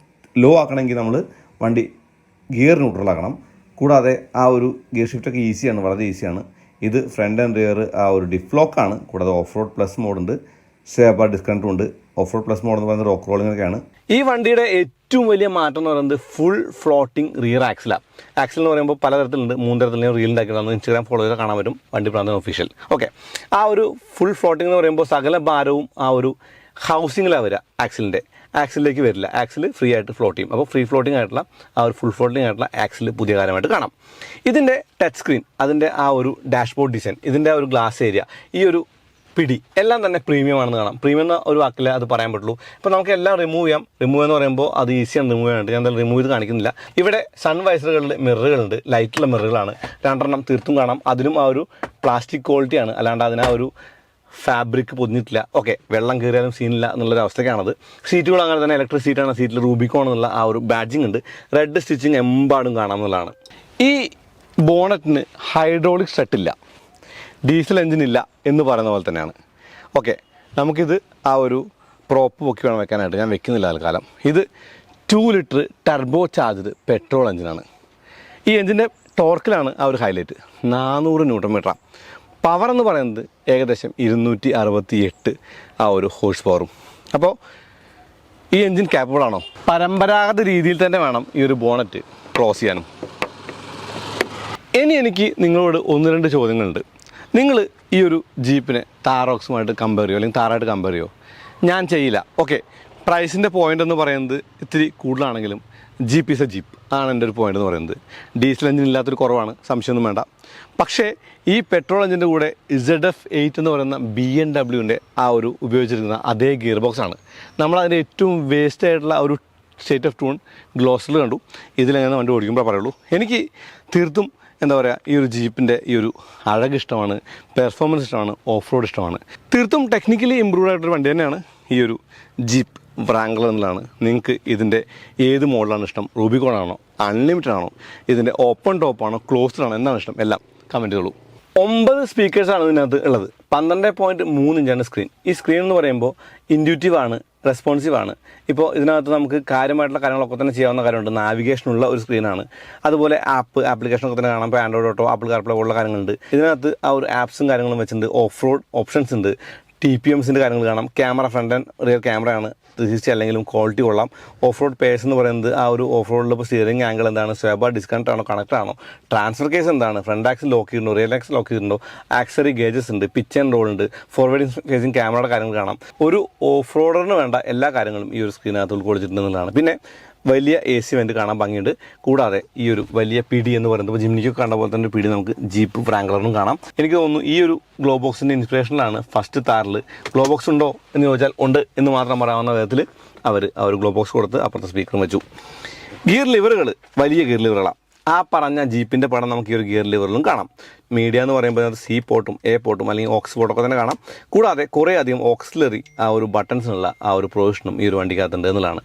ലോ ആക്കണമെങ്കിൽ നമ്മൾ വണ്ടി ഗിയർ ന്യൂട്രൽ ആക്കണം. കൂടാതെ ആ ഒരു ഗിയർ ഷിഫ്റ്റൊക്കെ ഈസിയാണ്, വളരെ ഈസിയാണ്. ഇത് ഫ്രണ്ട് ആൻഡ് റിയർ ആ ഒരു ഡിഫ്ലോക്കാണ്. കൂടാതെ ഓഫ് റോഡ് പ്ലസ് മോഡുണ്ട്, സ്റ്റേബാർ ഡിസ്കൗണ്ടും ഉണ്ട്. ഓഫ് റോഡ് പ്ലസ് മോഡ് എന്ന് പറയുന്നത് റോക്ക് റോളിങ്ങൊക്കെയാണ്. ഈ വണ്ടിയുടെ ഏറ്റവും വലിയ മാറ്റം എന്ന് പറയുന്നത് ഫുൾ ഫ്ലോട്ടിംഗ് റിയർ ആക്സിലാണ്. ആക്സിൽ എന്ന് പറയുമ്പോൾ പലതരത്തിലുണ്ട്, 3 തരത്തിൽ റീൽ ഉണ്ടാക്കിയതാണ്. ഇൻസ്റ്റാഗ്രാം ഫോളോ ചെയ്താൽ കാണാൻ പറ്റും, വണ്ടി പ്രാന്തൻ ഒഫീഷ്യൽ. ഓക്കെ, ആ ഒരു ഫുൾ ഫ്ലോട്ടിംഗ് എന്ന് പറയുമ്പോൾ സകല ഭാരവും ആ ഒരു ഹൗസിങ്ങിലാണ് വരിക. ആക്സിലേക്ക് വരില്ല, ആക്സിൽ ഫ്രീ ആയിട്ട് ഫ്ലോട്ട് ചെയ്യും. അപ്പോൾ ഫ്രീ ഫ്ലോട്ടിംഗ് ആയിട്ടുള്ള ആ ഒരു ഫുൾ ഫ്ലോട്ടിംഗ് ആയിട്ടുള്ള ആക്സിൽ പുതിയ കാര്യമായിട്ട് കാണാം. ഇതിൻ്റെ ടച്ച് സ്ക്രീൻ, അതിൻ്റെ ആ ഒരു ഡാഷ്ബോർഡ് ഡിസൈൻ, ഇതിൻ്റെ ആ ഒരു ഗ്ലാസ് ഏരിയ, ഈ ഒരു പിടി എല്ലാം തന്നെ പ്രീമിയം ആണെന്ന് കാണാം. പ്രീമിയം എന്ന ഒരു വാക്കിൽ അത് പറയാൻ പറ്റുള്ളൂ. ഇപ്പോൾ നമുക്ക് എല്ലാം റിമൂവ് ചെയ്യാം. റിമൂവ് എന്ന് പറയുമ്പോൾ അത് ഈസിയാണ് റിമൂവ് ചെയ്യാനായിട്ട്. ഞാൻ എന്തായാലും റിമൂവ് ചെയ്ത് കാണിക്കുന്നില്ല. ഇവിടെ സൺ വൈസറുകളിൽ മിററുകളുണ്ട്, ലൈറ്റുള്ള മിററുകളാണ്. 2 തീർത്തും കാണാം. അതിലും ആ ഒരു പ്ലാസ്റ്റിക് ക്വാളിറ്റിയാണ്, അല്ലാണ്ട് അതിനാ ഒരു ഫാബ്രിക് പൊതിഞ്ഞിട്ടില്ല. ഓക്കെ, വെള്ളം കയറിയാലും സീനില്ല എന്നുള്ളൊരു അവസ്ഥയ്ക്കാണത്. സീറ്റുകൾ അങ്ങനെ തന്നെ ഇലക്ട്രിക് സീറ്റാണ്. സീറ്റിൽ റൂബിക്കോൺ എന്നുള്ള ആ ഒരു ബാഡ്ജിങ് ഉണ്ട്. റെഡ് സ്റ്റിച്ചിങ് എമ്പാടും കാണാം എന്നുള്ളതാണ്. ഈ ബോണറ്റിന് ഹൈഡ്രോളിക് സ്ട്രട്ടില്ല, ഡീസൽ എഞ്ചിനില്ല എന്ന് പറയുന്ന പോലെ തന്നെയാണ്. ഓക്കെ, നമുക്കിത് ആ ഒരു പ്രോപ്പ് പൊക്കി വേണം വെക്കാനായിട്ട്. ഞാൻ വെക്കുന്നില്ല തൽക്കാലം. ഇത് 2 ലിറ്റർ ടർബോ ചാർജ്ഡ് പെട്രോൾ എഞ്ചിനാണ്. ഈ എഞ്ചിൻ്റെ ടോർക്കിലാണ് ആ ഒരു ഹൈലൈറ്റ്. 400 ന്യൂട്ടൺ. പവർ എന്ന് പറയുന്നത് ഏകദേശം 268 ആ ഒരു ഹോഴ്സ് പവറും. അപ്പോൾ ഈ എൻജിൻ ക്യാപ്പബിൾ ആണോ? പരമ്പരാഗത രീതിയിൽ തന്നെ വേണം ഈ ഒരു ബോണറ്റ് ക്ലോസ് ചെയ്യാനും. ഇനി എനിക്ക് നിങ്ങളോട് 1-2 ചോദ്യങ്ങളുണ്ട്. നിങ്ങൾ ഈ ഒരു ജീപ്പിനെ താറോക്സുമായിട്ട് കമ്പയർ ചെയ്യുമോ, അല്ലെങ്കിൽ താറായിട്ട് കമ്പയർ ചെയ്യുമോ? ഞാൻ ചെയ്യില്ല. ഓക്കെ, പ്രൈസിൻ്റെ പോയിൻ്റ് എന്ന് പറയുന്നത് ഇത്തിരി കൂടുതലാണെങ്കിലും ജീപ്പ് ഈസ് എ ജീപ്പ് ആണ് എൻ്റെ ഒരു പോയിൻ്റ് എന്ന് പറയുന്നത്. ഡീസൽ എഞ്ചിൻ ഇല്ലാത്തൊരു കുറവാണ്, സംശയമൊന്നും വേണ്ട. പക്ഷേ ഈ പെട്രോൾ എഞ്ചിൻ്റെ കൂടെ ZF8 എന്ന് പറയുന്ന BMW ആ ഒരു ഉപയോഗിച്ചിരിക്കുന്ന അതേ ഗിയർ ബോക്സാണ്. നമ്മളതിൻ്റെ ഏറ്റവും വേസ്റ്റ് ആയിട്ടുള്ള ഒരു സ്റ്റേറ്റ് ഓഫ് ട്യൂൺ ഗ്ലോസിൽ കണ്ടു. ഇതിലെങ്ങനെ വണ്ടി ഓടിക്കുമ്പോൾ പറയുള്ളൂ. എനിക്ക് തീർത്തും എന്താ പറയുക, ഈ ഒരു ജീപ്പിൻ്റെ ഈ ഒരു അഴക് ഇഷ്ടമാണ്, പെർഫോമൻസ് ഇഷ്ടമാണ്, ഓഫ് റോഡ് ഇഷ്ടമാണ്. തീർത്തും ടെക്നിക്കലി ഇമ്പ്രൂവ് ആയിട്ടൊരു വണ്ടി തന്നെയാണ് ഈ ഒരു ജീപ്പ് വ്രാംഗ്ലർ എന്നുള്ളതാണ്. നിങ്ങൾക്ക് ഇതിൻ്റെ ഏത് മോഡലാണ് ഇഷ്ടം? റൂബിക്കോൺ ആണോ, അൺലിമിറ്റഡ് ആണോ, ഇതിൻ്റെ ഓപ്പൺ ടോപ്പാണോ, ക്ലോസ്ഡ് ആണോ, എന്താണ് ഇഷ്ടം? എല്ലാം കമൻറ്റ് ചെയ്തോളൂ. 9 സ്പീക്കേഴ്സാണ് ഇതിനകത്ത് ഉള്ളത്. 12.3 ഇഞ്ചാണ് സ്ക്രീൻ. ഈ സ്ക്രീൻ എന്ന് പറയുമ്പോൾ ഇൻറ്റ്യൂട്ടീവാണ്, റെസ്പോൺസീവ് ആണ്. ഇപ്പോൾ ഇതിനകത്ത് നമുക്ക് കാര്യമായിട്ടുള്ള കാര്യങ്ങളൊക്കെ തന്നെ ചെയ്യാവുന്ന കാര്യമുണ്ട്. നാവിഗേഷനുള്ള ഒരു സ്ക്രീനാണ്. അതുപോലെ ആപ്ലിക്കേഷനൊക്കെ തന്നെ കാണാം. ഇപ്പോൾ ആൻഡ്രോയിഡ് ഓട്ടോ, ആപ്പിൾ കാർപ്ലേ ഉള്ള കാര്യങ്ങളുണ്ട്. ഇതിനകത്ത് ആ ഒരു ആപ്സും കാര്യങ്ങളും വെച്ചിട്ടുണ്ട്. ഓഫ് റോഡ് ഓപ്ഷൻസ് ഉണ്ട്. TPMസിൻ്റെ കാര്യങ്ങൾ കാണാം. ക്യാമറ ഫ്രണ്ട് ആൻഡ് റിയർ ക്യാമറയാണ്. 360 അല്ലെങ്കിലും ക്വാളിറ്റി കൊള്ളാം. ഓഫ് റോഡ് പേസ് എന്ന് പറയുന്നത് ആ ഒരു ഓഫ് റോഡിൽ ഇപ്പോൾ സ്റ്റിയറിംഗ് ആംഗിൾ എന്താണ്, സ്വേബാർ ഡിസ്കണക്ട് ആണോ, കണക്ട് ആണോ, ട്രാൻസ്ഫർ കേസ് എന്താണ്, ഫ്രണ്ട് ആക്സിൽ ലോക്ക് ചെയ്തിട്ടുണ്ടോ, റിയർ ആക്സിൽ ലോക്ക് ചെയ്തിട്ടുണ്ടോ, ആക്സറി ഗേജസ് ഉണ്ട്, പിച്ച് ആൻഡ് റോൾ ഉണ്ട്, ഫോർവേഡിംഗ് ഫേസിംഗ് ക്യാമറയുടെ കാര്യങ്ങൾ കാണാം. ഒരു ഓഫ് റോഡറിന് വേണ്ട എല്ലാ കാര്യങ്ങളും ഈ ഒരു സ്ക്രീനകത്ത് ഉൾക്കൊള്ളിച്ചിട്ടുണ്ടെന്നുള്ളതാണ്. പിന്നെ വലിയ AC വെൻ്റ് കാണാൻ ഭംഗിയുണ്ട്. കൂടാതെ ഈ ഒരു വലിയ പിടി എന്ന് പറയുന്നത് ജിംനിക്കൊക്കെ കണ്ട പോലെ തന്നെ പിടി നമുക്ക് ജീപ്പ് വ്രാംഗ്ലറിനും കാണാം. എനിക്ക് തോന്നുന്നു ഈ ഒരു ഗ്ലോ ബോക്സിൻ്റെ ഇൻസ്പിറേഷനിലാണ് ഫസ്റ്റ് താറിൽ ഗ്ലോ ബോക്സ് ഉണ്ടോ എന്ന് ചോദിച്ചാൽ ഉണ്ട് എന്ന് മാത്രം പറയാവുന്ന വിധത്തിൽ അവർ ആ ഒരു ഗ്ലോ ബോക്സ് കൊടുത്ത് അപ്പുറത്തെ സ്പീക്കറും വെച്ചു. ഗിയർ ലിവറുകൾ വലിയ ഗിയർ ലിവറുകളാണ്. ആ പറഞ്ഞ ജീപ്പിൻ്റെ പടം നമുക്ക് ഈ ഒരു ഗിയർ ലിവറിലും കാണാം. മീഡിയ എന്ന് പറയുമ്പോൾ അത് C പോർട്ടും A പോർട്ടും അല്ലെങ്കിൽ ഓക്സ് പോർട്ടൊക്കെ തന്നെ കാണാം. കൂടാതെ കുറേ അധികം ഓക്സിലറി ആ ഒരു ബട്ടൺസിനുള്ള ആ ഒരു പ്രൊവിഷനും ഈ ഒരു വണ്ടിക്കകത്തുണ്ട് എന്നുള്ളതാണ്.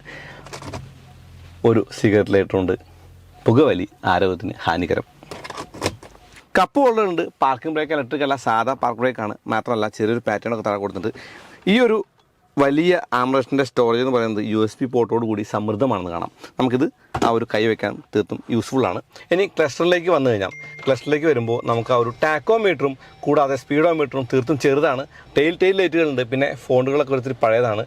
ഒരു സിഗരറ്റ് ലൈറ്ററുണ്ട്. പുകവലി ആരോഗ്യത്തിന് ഹാനികരം. കപ്പ് ഹോൾഡർ ഉണ്ട്. പാർക്കിംഗ് ബ്രേക്ക് ഇലക്ട്രിക് അല്ല, സാധാ പാർക്ക് ബ്രേക്കാണ്. മാത്രമല്ല ചെറിയൊരു പാറ്റേൺ ഒക്കെ താഴെ കൊടുത്തിട്ടുണ്ട്. ഈ ഒരു വലിയ ആംബ്രസ്റ്റിൻ്റെ സ്റ്റോറേജ് എന്ന് പറയുന്നത് USB പോർട്ടോട് കൂടി സമൃദ്ധമാണെന്ന് കാണാം. നമുക്കിത് ആ ഒരു കൈ വയ്ക്കാൻ തീർത്തും യൂസ്ഫുള്ളാണ്. ഇനി ക്ലസ്റ്ററിലേക്ക് വന്നു കഴിഞ്ഞാൽ, ക്ലസ്റ്ററിലേക്ക് വരുമ്പോൾ നമുക്ക് ആ ഒരു ടാക്കോമീറ്ററും കൂടാതെ സ്പീഡോമീറ്ററും തീർത്തും ചെറുതാണ്. ടെയിൽ ലൈറ്റുകളുണ്ട്. പിന്നെ ഫോണ്ടുകളൊക്കെ ഒത്തിരി പഴയതാണ്.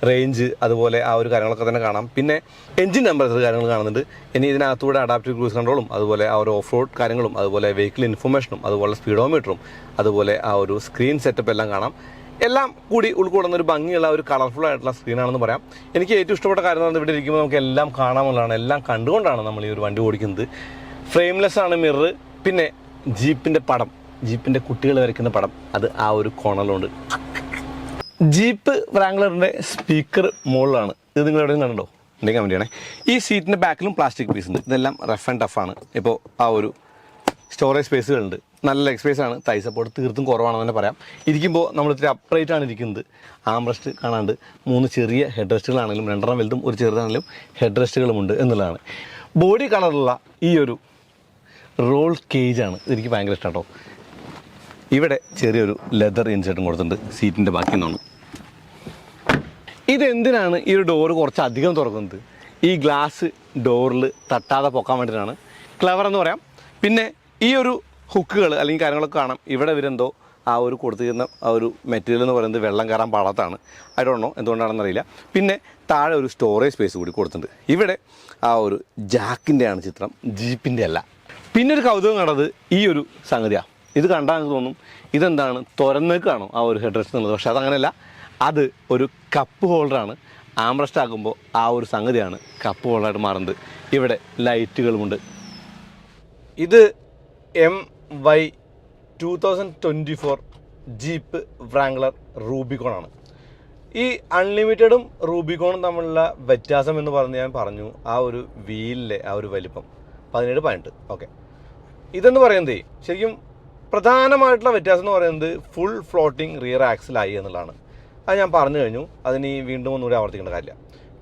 റേഞ്ച് അതുപോലെ ആ ഒരു കാര്യങ്ങളൊക്കെ തന്നെ കാണാം. പിന്നെ എഞ്ചിൻ ടെമ്പറേച്ചർ കാര്യങ്ങൾ കാണുന്നുണ്ട്. ഇനി ഇതിനകത്തൂടെ അഡാപ്റ്റീവ് ക്രൂസ് കൺട്രോളും അതുപോലെ ആ ഒരു ഓഫ് റോഡ് കാര്യങ്ങളും അതുപോലെ വെഹിക്കിൾ ഇൻഫർമേഷനും അതുപോലെ സ്പീഡോമീറ്ററും അതുപോലെ ആ ഒരു സ്ക്രീൻ സെറ്റപ്പ് എല്ലാം കാണാം. എല്ലാം കൂടി ഉൾക്കൊള്ളുന്ന ഒരു ഭംഗിയുള്ള ഒരു കളർഫുൾ ആയിട്ടുള്ള സ്ക്രീനാണെന്ന് പറയാം. എനിക്ക് ഏറ്റവും ഇഷ്ടപ്പെട്ട കാര്യം എന്ന് പറഞ്ഞാൽ ഇവിടെ ഇരിക്കുമ്പോൾ നമുക്ക് എല്ലാം കാണാമെന്നുള്ളതാണ്. എല്ലാം കണ്ടുകൊണ്ടാണ് നമ്മൾ ഈ ഒരു വണ്ടി ഓടിക്കുന്നത്. ഫ്രെയിംലെസ് ആണ് മിറർ. പിന്നെ ജീപ്പിൻ്റെ പടം, ജീപ്പിൻ്റെ കുട്ടികൾ വരയ്ക്കുന്ന പടം, അത് ആ ഒരു കോണലുണ്ട്. ജീപ്പ് വ്രാംഗ്ലറിൻ്റെ സ്പീക്കർ മുകളിലാണ്. ഇത് നിങ്ങൾ എവിടെയും കണ്ടോ? ഉണ്ടെങ്കിൽ കമൻറ്റ് ചെയ്യണേ. ഈ സീറ്റിൻ്റെ ബാക്കിലും പ്ലാസ്റ്റിക് പീസ് ഉണ്ട്. ഇതെല്ലാം റഫ് ആൻഡ് ടഫാണ്. ഇപ്പോൾ ആ ഒരു സ്റ്റോറേജ് സ്പേസുകളുണ്ട്. നല്ല ലെഗ് സ്പേസ് ആണ്, തൈ സപ്പോർട്ട് തീർത്തും കുറവാണെന്ന് തന്നെ പറയാം. ഇരിക്കുമ്പോൾ നമ്മൾ ഇത്തിരി അപ്രൈറ്റ് ആണ് ഇരിക്കുന്നത്. ആംറസ്റ്റ് കാണാണ്ട് 3 ചെറിയ ഹെഡ് റെസ്റ്റുകളാണെങ്കിലും 2 വലുതും ഒരു ചെറുതാണെങ്കിലും ഹെഡ് റെസ്റ്റുകളുമുണ്ട് എന്നുള്ളതാണ്. ബോഡി കളറുള്ള ഈ ഒരു റോൾ കേജാണ് ഇതെനിക്ക് ഭയങ്കര ഇഷ്ടം കേട്ടോ. ഇവിടെ ചെറിയൊരു ലെതർ ഇൻസേർട്ടും കൊടുത്തിട്ടുണ്ട് സീറ്റിൻ്റെ ബാക്കി നിന്നാണ്. ഇതെന്തിനാണ് ഈ ഒരു ഡോറ് കുറച്ച് അധികം തുറക്കുന്നത്? ഈ ഗ്ലാസ് ഡോറിൽ തട്ടാതെ പൊക്കാൻ വേണ്ടിയിട്ടാണ്. ക്ലവർ എന്ന് പറയാം. പിന്നെ ഈ ഒരു ഹുക്കുകൾ അല്ലെങ്കിൽ കാര്യങ്ങളൊക്കെ കാണാം. ഇവിടെ ഇവരെന്തോ ആ ഒരു കൊടുത്തിരുന്ന ആ ഒരു മെറ്റീരിയൽ എന്ന് പറയുന്നത് വെള്ളം കയറാൻ പാടാത്താണ്. ഐ ഡോണ്ട് നോ എന്തുകൊണ്ടാണെന്നറിയില്ല. പിന്നെ താഴെ ഒരു സ്റ്റോറേജ് സ്പേസ് കൂടി കൊടുത്തിട്ടുണ്ട്. ഇവിടെ ആ ഒരു ജാക്കിൻ്റെയാണ് ചിത്രം, ജീപ്പിൻ്റെ അല്ല. പിന്നെ ഒരു കൗതുകം കണ്ടത് ഈ ഒരു സംഗതിയാണ്. ഇത് കണ്ടാൽ എനിക്ക് തോന്നും ഇതെന്താണ് തുറന്നേക്കാണോ ആ ഒരു ഹെഡ് റെസ്റ്റ് എന്നുള്ളത്. പക്ഷേ അതങ്ങനെയല്ല, അത് ഒരു കപ്പ് ഹോൾഡറാണ്. ആംറസ്റ്റ് ആക്കുമ്പോൾ ആ ഒരു സംഗതിയാണ് കപ്പ് ഹോൾഡറായിട്ട് മാറുന്നത്. ഇവിടെ ലൈറ്റുകളുമുണ്ട്. ഇത് MY 2024 ജീപ്പ് വ്രാംഗ്ലർ റൂബിക്കോണാണ്. ഈ അൺലിമിറ്റഡും റൂബിക്കോണും തമ്മിലുള്ള വ്യത്യാസം എന്ന് പറഞ്ഞ് ഞാൻ പറഞ്ഞു, ആ ഒരു വീലിലെ ആ ഒരു വലിപ്പം 17-18. ഓക്കെ, ഇതെന്ന് പറയുന്നത് ശരിക്കും പ്രധാനമായിട്ടുള്ള വ്യത്യാസം എന്ന് പറയുന്നത് ഫുൾ ഫ്ലോട്ടിംഗ് റിയർ ആക്സിലായി എന്നുള്ളതാണ്. അത് ഞാൻ പറഞ്ഞു കഴിഞ്ഞു, അതിന് വീണ്ടും ഒന്നുകൂടി ആവർത്തിക്കേണ്ട കാര്യമില്ല.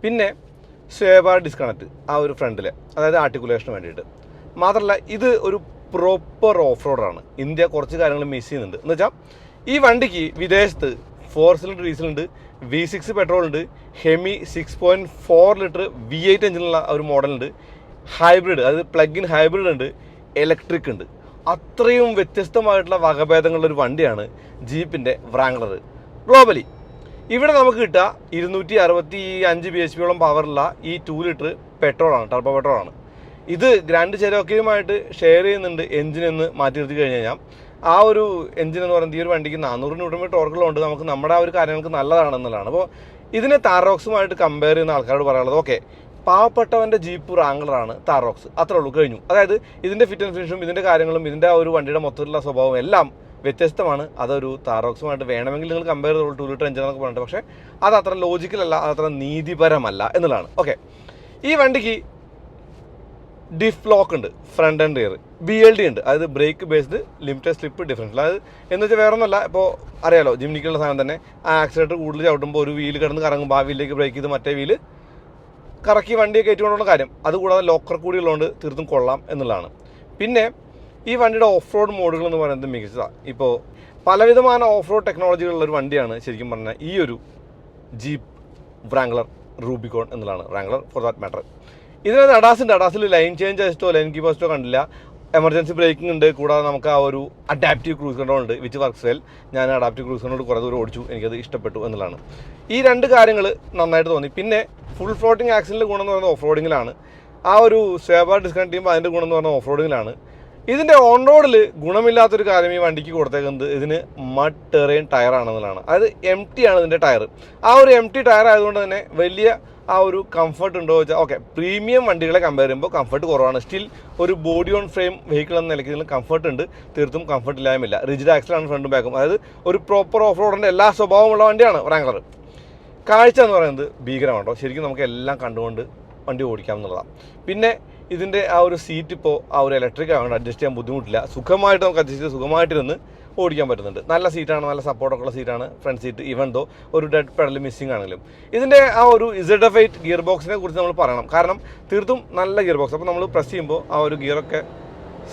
പിന്നെ സ്വേബാർ ഡിസ്കണക്ട് ആ ഒരു ഫ്രണ്ടിൽ, അതായത് ആർട്ടിക്കുലേഷന് വേണ്ടിയിട്ട് മാത്രമല്ല, ഇത് ഒരു പ്രോപ്പർ ഓഫ് റോഡാണ്. ഇന്ത്യ കുറച്ച് കാര്യങ്ങൾ മിസ് ചെയ്യുന്നുണ്ട്. എന്ന് വെച്ചാൽ ഈ വണ്ടിക്ക് വിദേശത്ത് 4 സിലിണ്ടർ ഡീസലുണ്ട്, V6 പെട്രോൾ ഉണ്ട്, ഹെമി 6.4 ലിറ്റർ V8 എഞ്ചിനുള്ള ഒരു മോഡലുണ്ട്, ഹൈബ്രിഡ് അതായത് പ്ലഗ് ഇൻ ഹൈബ്രിഡ് ഉണ്ട്, ഇലക്ട്രിക് ഉണ്ട്. അത്രയും വ്യത്യസ്തമായിട്ടുള്ള വകഭേദങ്ങളുള്ള ഒരു വണ്ടിയാണ് ജീപ്പിൻ്റെ വ്രാംഗ്ലർ ഗ്ലോബലി. ഇവിടെ നമുക്ക് കിട്ടുക 265 bhp പവറുള്ള ഈ 2 ലിറ്റർ പെട്രോളാണ്, ടർബോ പെട്രോളാണ്. ഇത് ഗ്രാൻഡ് ചെരോക്കയുമായിട്ട് ഷെയർ ചെയ്യുന്നുണ്ട് എഞ്ചിനെന്ന് മാറ്റി നിർത്തി കഴിഞ്ഞ് കഴിഞ്ഞാൽ. ആ ഒരു എഞ്ചിൻ എന്ന് പറയുന്നത് ഈ ഒരു വണ്ടിക്ക് 400 ന്യൂട്ടൺ ടോർക്കുള്ളതുകൊണ്ട് നമുക്ക് നമ്മുടെ ആ ഒരു കാര്യങ്ങൾക്ക് നല്ലതാണെന്നുള്ളതാണ്. അപ്പോൾ ഇതിനെ താറോക്സുമായിട്ട് കമ്പയർ ചെയ്യുന്ന ആൾക്കാരോട് പറയാനുള്ളത്, ഓക്കെ, പാവപ്പെട്ടവൻ്റെ ജീപ്പ് വ്രാംഗ്ലറാണ് താറോക്സ്, അത്രേ ഉള്ളൂ, കഴിഞ്ഞു. അതായത് ഇതിൻ്റെ ഫിറ്റ് ആൻഡ് ഫിനിഷും ഇതിൻ്റെ കാര്യങ്ങളും ഇതിൻ്റെ ആ ഒരു വണ്ടിയുടെ മൊത്തത്തിലുള്ള സ്വഭാവം എല്ലാം വ്യത്യസ്തമാണ്. അതൊരു താറോക്സുമായിട്ട് വേണമെങ്കിൽ നിങ്ങൾ കമ്പയർ ചെയ്തോളൂ, 2 ലിറ്റർ എഞ്ചിനൊക്കെ പറഞ്ഞിട്ട്. പക്ഷേ അത് അത്ര ലോജിക്കലല്ല, അതത്ര നീതിപരമല്ല എന്നുള്ളതാണ്. ഓക്കെ, ഈ വണ്ടിക്ക് ഡിഫ് ലോക്ക് ഉണ്ട്, ഫ്രണ്ട് ആൻഡ് റിയർ, BLD ഉണ്ട്, അതായത് brake based limited slip differential. അതായത് എന്ന് വെച്ചാൽ വേറെ ഒന്നുമല്ല, ഇപ്പോൾ അറിയാലോ ജിംനിക്കുള്ള സാധനം തന്നെ, ആ ആക്സിലേറ്റർ കൂടുതൽ ചവിട്ടുമ്പോൾ ഒരു വീല് കിടന്ന് കറങ്ങുമ്പോൾ ആ വീലിലേക്ക് ബ്രേക്ക് ചെയ്ത് മറ്റേ വീല് കറക്കി വണ്ടിയൊക്കെ ഏറ്റുകൊണ്ടുള്ള കാര്യം. അതുകൂടാതെ ലോക്കർ കൂടി ഉള്ളതുകൊണ്ട് തീർത്തും കൊള്ളാം എന്നുള്ളതാണ്. പിന്നെ ഈ വണ്ടിയുടെ ഓഫ് റോഡ് മോഡുകൾ എന്ന് പറയുന്നത് മികച്ചതാണ്. ഇപ്പോൾ പലവിധമായ ഓഫ് റോഡ് ടെക്നോളജികളുള്ള ഒരു വണ്ടിയാണ് ശരിക്കും പറഞ്ഞാൽ ഈ ഒരു ജീപ്പ് വ്രാംഗ്ലർ റൂബിക്കോൺ എന്നുള്ളതാണ്, വ്രാംഗ്ലർ ഫോർ ദാറ്റ് മാറ്റർ. ഇതിനകത്ത് അഡാസ് ഉണ്ട്. അഡാസിൽ ലൈൻ ചേഞ്ച് അസിസ്റ്റോ ലൈൻ കീപ്പ് അസിസ്റ്റോ കണ്ടില്ല. എമർജൻസി ബ്രേക്കിംഗ് ഉണ്ട്. കൂടാതെ നമുക്ക് ആ ഒരു അഡാപ്റ്റീവ് ക്രൂസ് കൺട്രോൾ ഉണ്ട്, വിച്ച് വർക്ക്സ് വെൽ. ഞാൻ അഡാപ്റ്റീവ് ക്രൂസ് കൺട്രോൾ കുറേ ദൂരം ഓടിച്ചു, എനിക്കത് ഇഷ്ടപ്പെട്ടു എന്നുള്ളതാണ്. ഈ 2 കാര്യങ്ങൾ നന്നായിട്ട് തോന്നി. പിന്നെ ഫുൾ ഫ്ലോട്ടിംഗ് ആക്സിലിൻ്റെ ഗുണം എന്ന് പറയുന്നത് ഓഫ് റോഡിങ്ങിലാണ്. ആ ഒരു സ്വേബാർ ഡിസ്കണക്ട് ചെയ്യുമ്പോൾ അതിൻ്റെ ഗുണം എന്ന് പറഞ്ഞാൽ ഓഫ് റോഡിങ്ങിലാണ്. ഇതിൻ്റെ ഓൺ റോഡിൽ ഗുണമില്ലാത്തൊരു കാര്യം ഈ വണ്ടിക്ക് കൊടുത്തേക്കുന്നത് ഇതിന് മഡ് ടെറൈൻ ടയറാണെന്നുള്ളതാണ്. അതായത് MT ആണ് ഇതിൻ്റെ ടയർ. ആ ഒരു MT ടയർ ആയതുകൊണ്ട് തന്നെ വലിയ ആ ഒരു കംഫർട്ട് ഉണ്ടോ വെച്ചാൽ ഓക്കെ, പ്രീമിയം വണ്ടികളെ കമ്പയർ ചെയ്യുമ്പോൾ കംഫർട്ട് കുറവാണ്. സ്റ്റിൽ ഒരു ബോഡി ഓൺ ഫ്രെയിം വെഹിക്കിൾ എന്ന നിലയ്ക്ക് ഇതിൽ കംഫർട്ട് ഉണ്ട്, തീർത്തും കംഫർട്ട് ഇല്ലായ്മയില്ല. റിജിഡ് ആക്സിലാണ് ഫ്രണ്ടും ബാക്കും. അതായത് ഒരു പ്രോപ്പർ ഓഫ് റോഡിൻ്റെ എല്ലാ സ്വഭാവമുള്ള വണ്ടിയാണ് വ്രാംഗ്ലർ. കാഴ്ച എന്ന് പറയുന്നത് ഭീകരമാണോ, ശരിക്കും നമുക്ക് എല്ലാം കണ്ടുകൊണ്ട് വണ്ടി ഓടിക്കാം എന്നുള്ളതാണ്. പിന്നെ ഇതിൻ്റെ ആ ഒരു സീറ്റ് ഇപ്പോൾ ആ ഒരു ഇലക്ട്രിക് ആയതുകൊണ്ട് അഡ്ജസ്റ്റ് ചെയ്യാൻ ബുദ്ധിമുട്ടില്ല, സുഖമായിട്ട് നമുക്ക് അഡ്ജസ്റ്റ് ചെയ്ത് സുഖമായിട്ടിരുന്ന് ഓടിക്കാൻ പറ്റുന്നുണ്ട്. നല്ല സീറ്റാണ്, നല്ല സപ്പോർട്ടൊക്കെ ഉള്ള സീറ്റാണ് ഫ്രണ്ട് സീറ്റ്. ഈവൻ ദോ ഒരു ഡെഡ് പെഡൽ മിസ്സിംഗ് ആണെങ്കിലും. ഇതിൻ്റെ ആ ഒരു ZF8 ഗിയർ ബോക്സിനെ കുറിച്ച് നമ്മൾ പറയണം. കാരണം തീർത്തും നല്ല ഗിയർ ബോക്സ്. അപ്പോൾ നമ്മൾ പ്രസ് ചെയ്യുമ്പോൾ ആ ഒരു ഗിയറൊക്കെ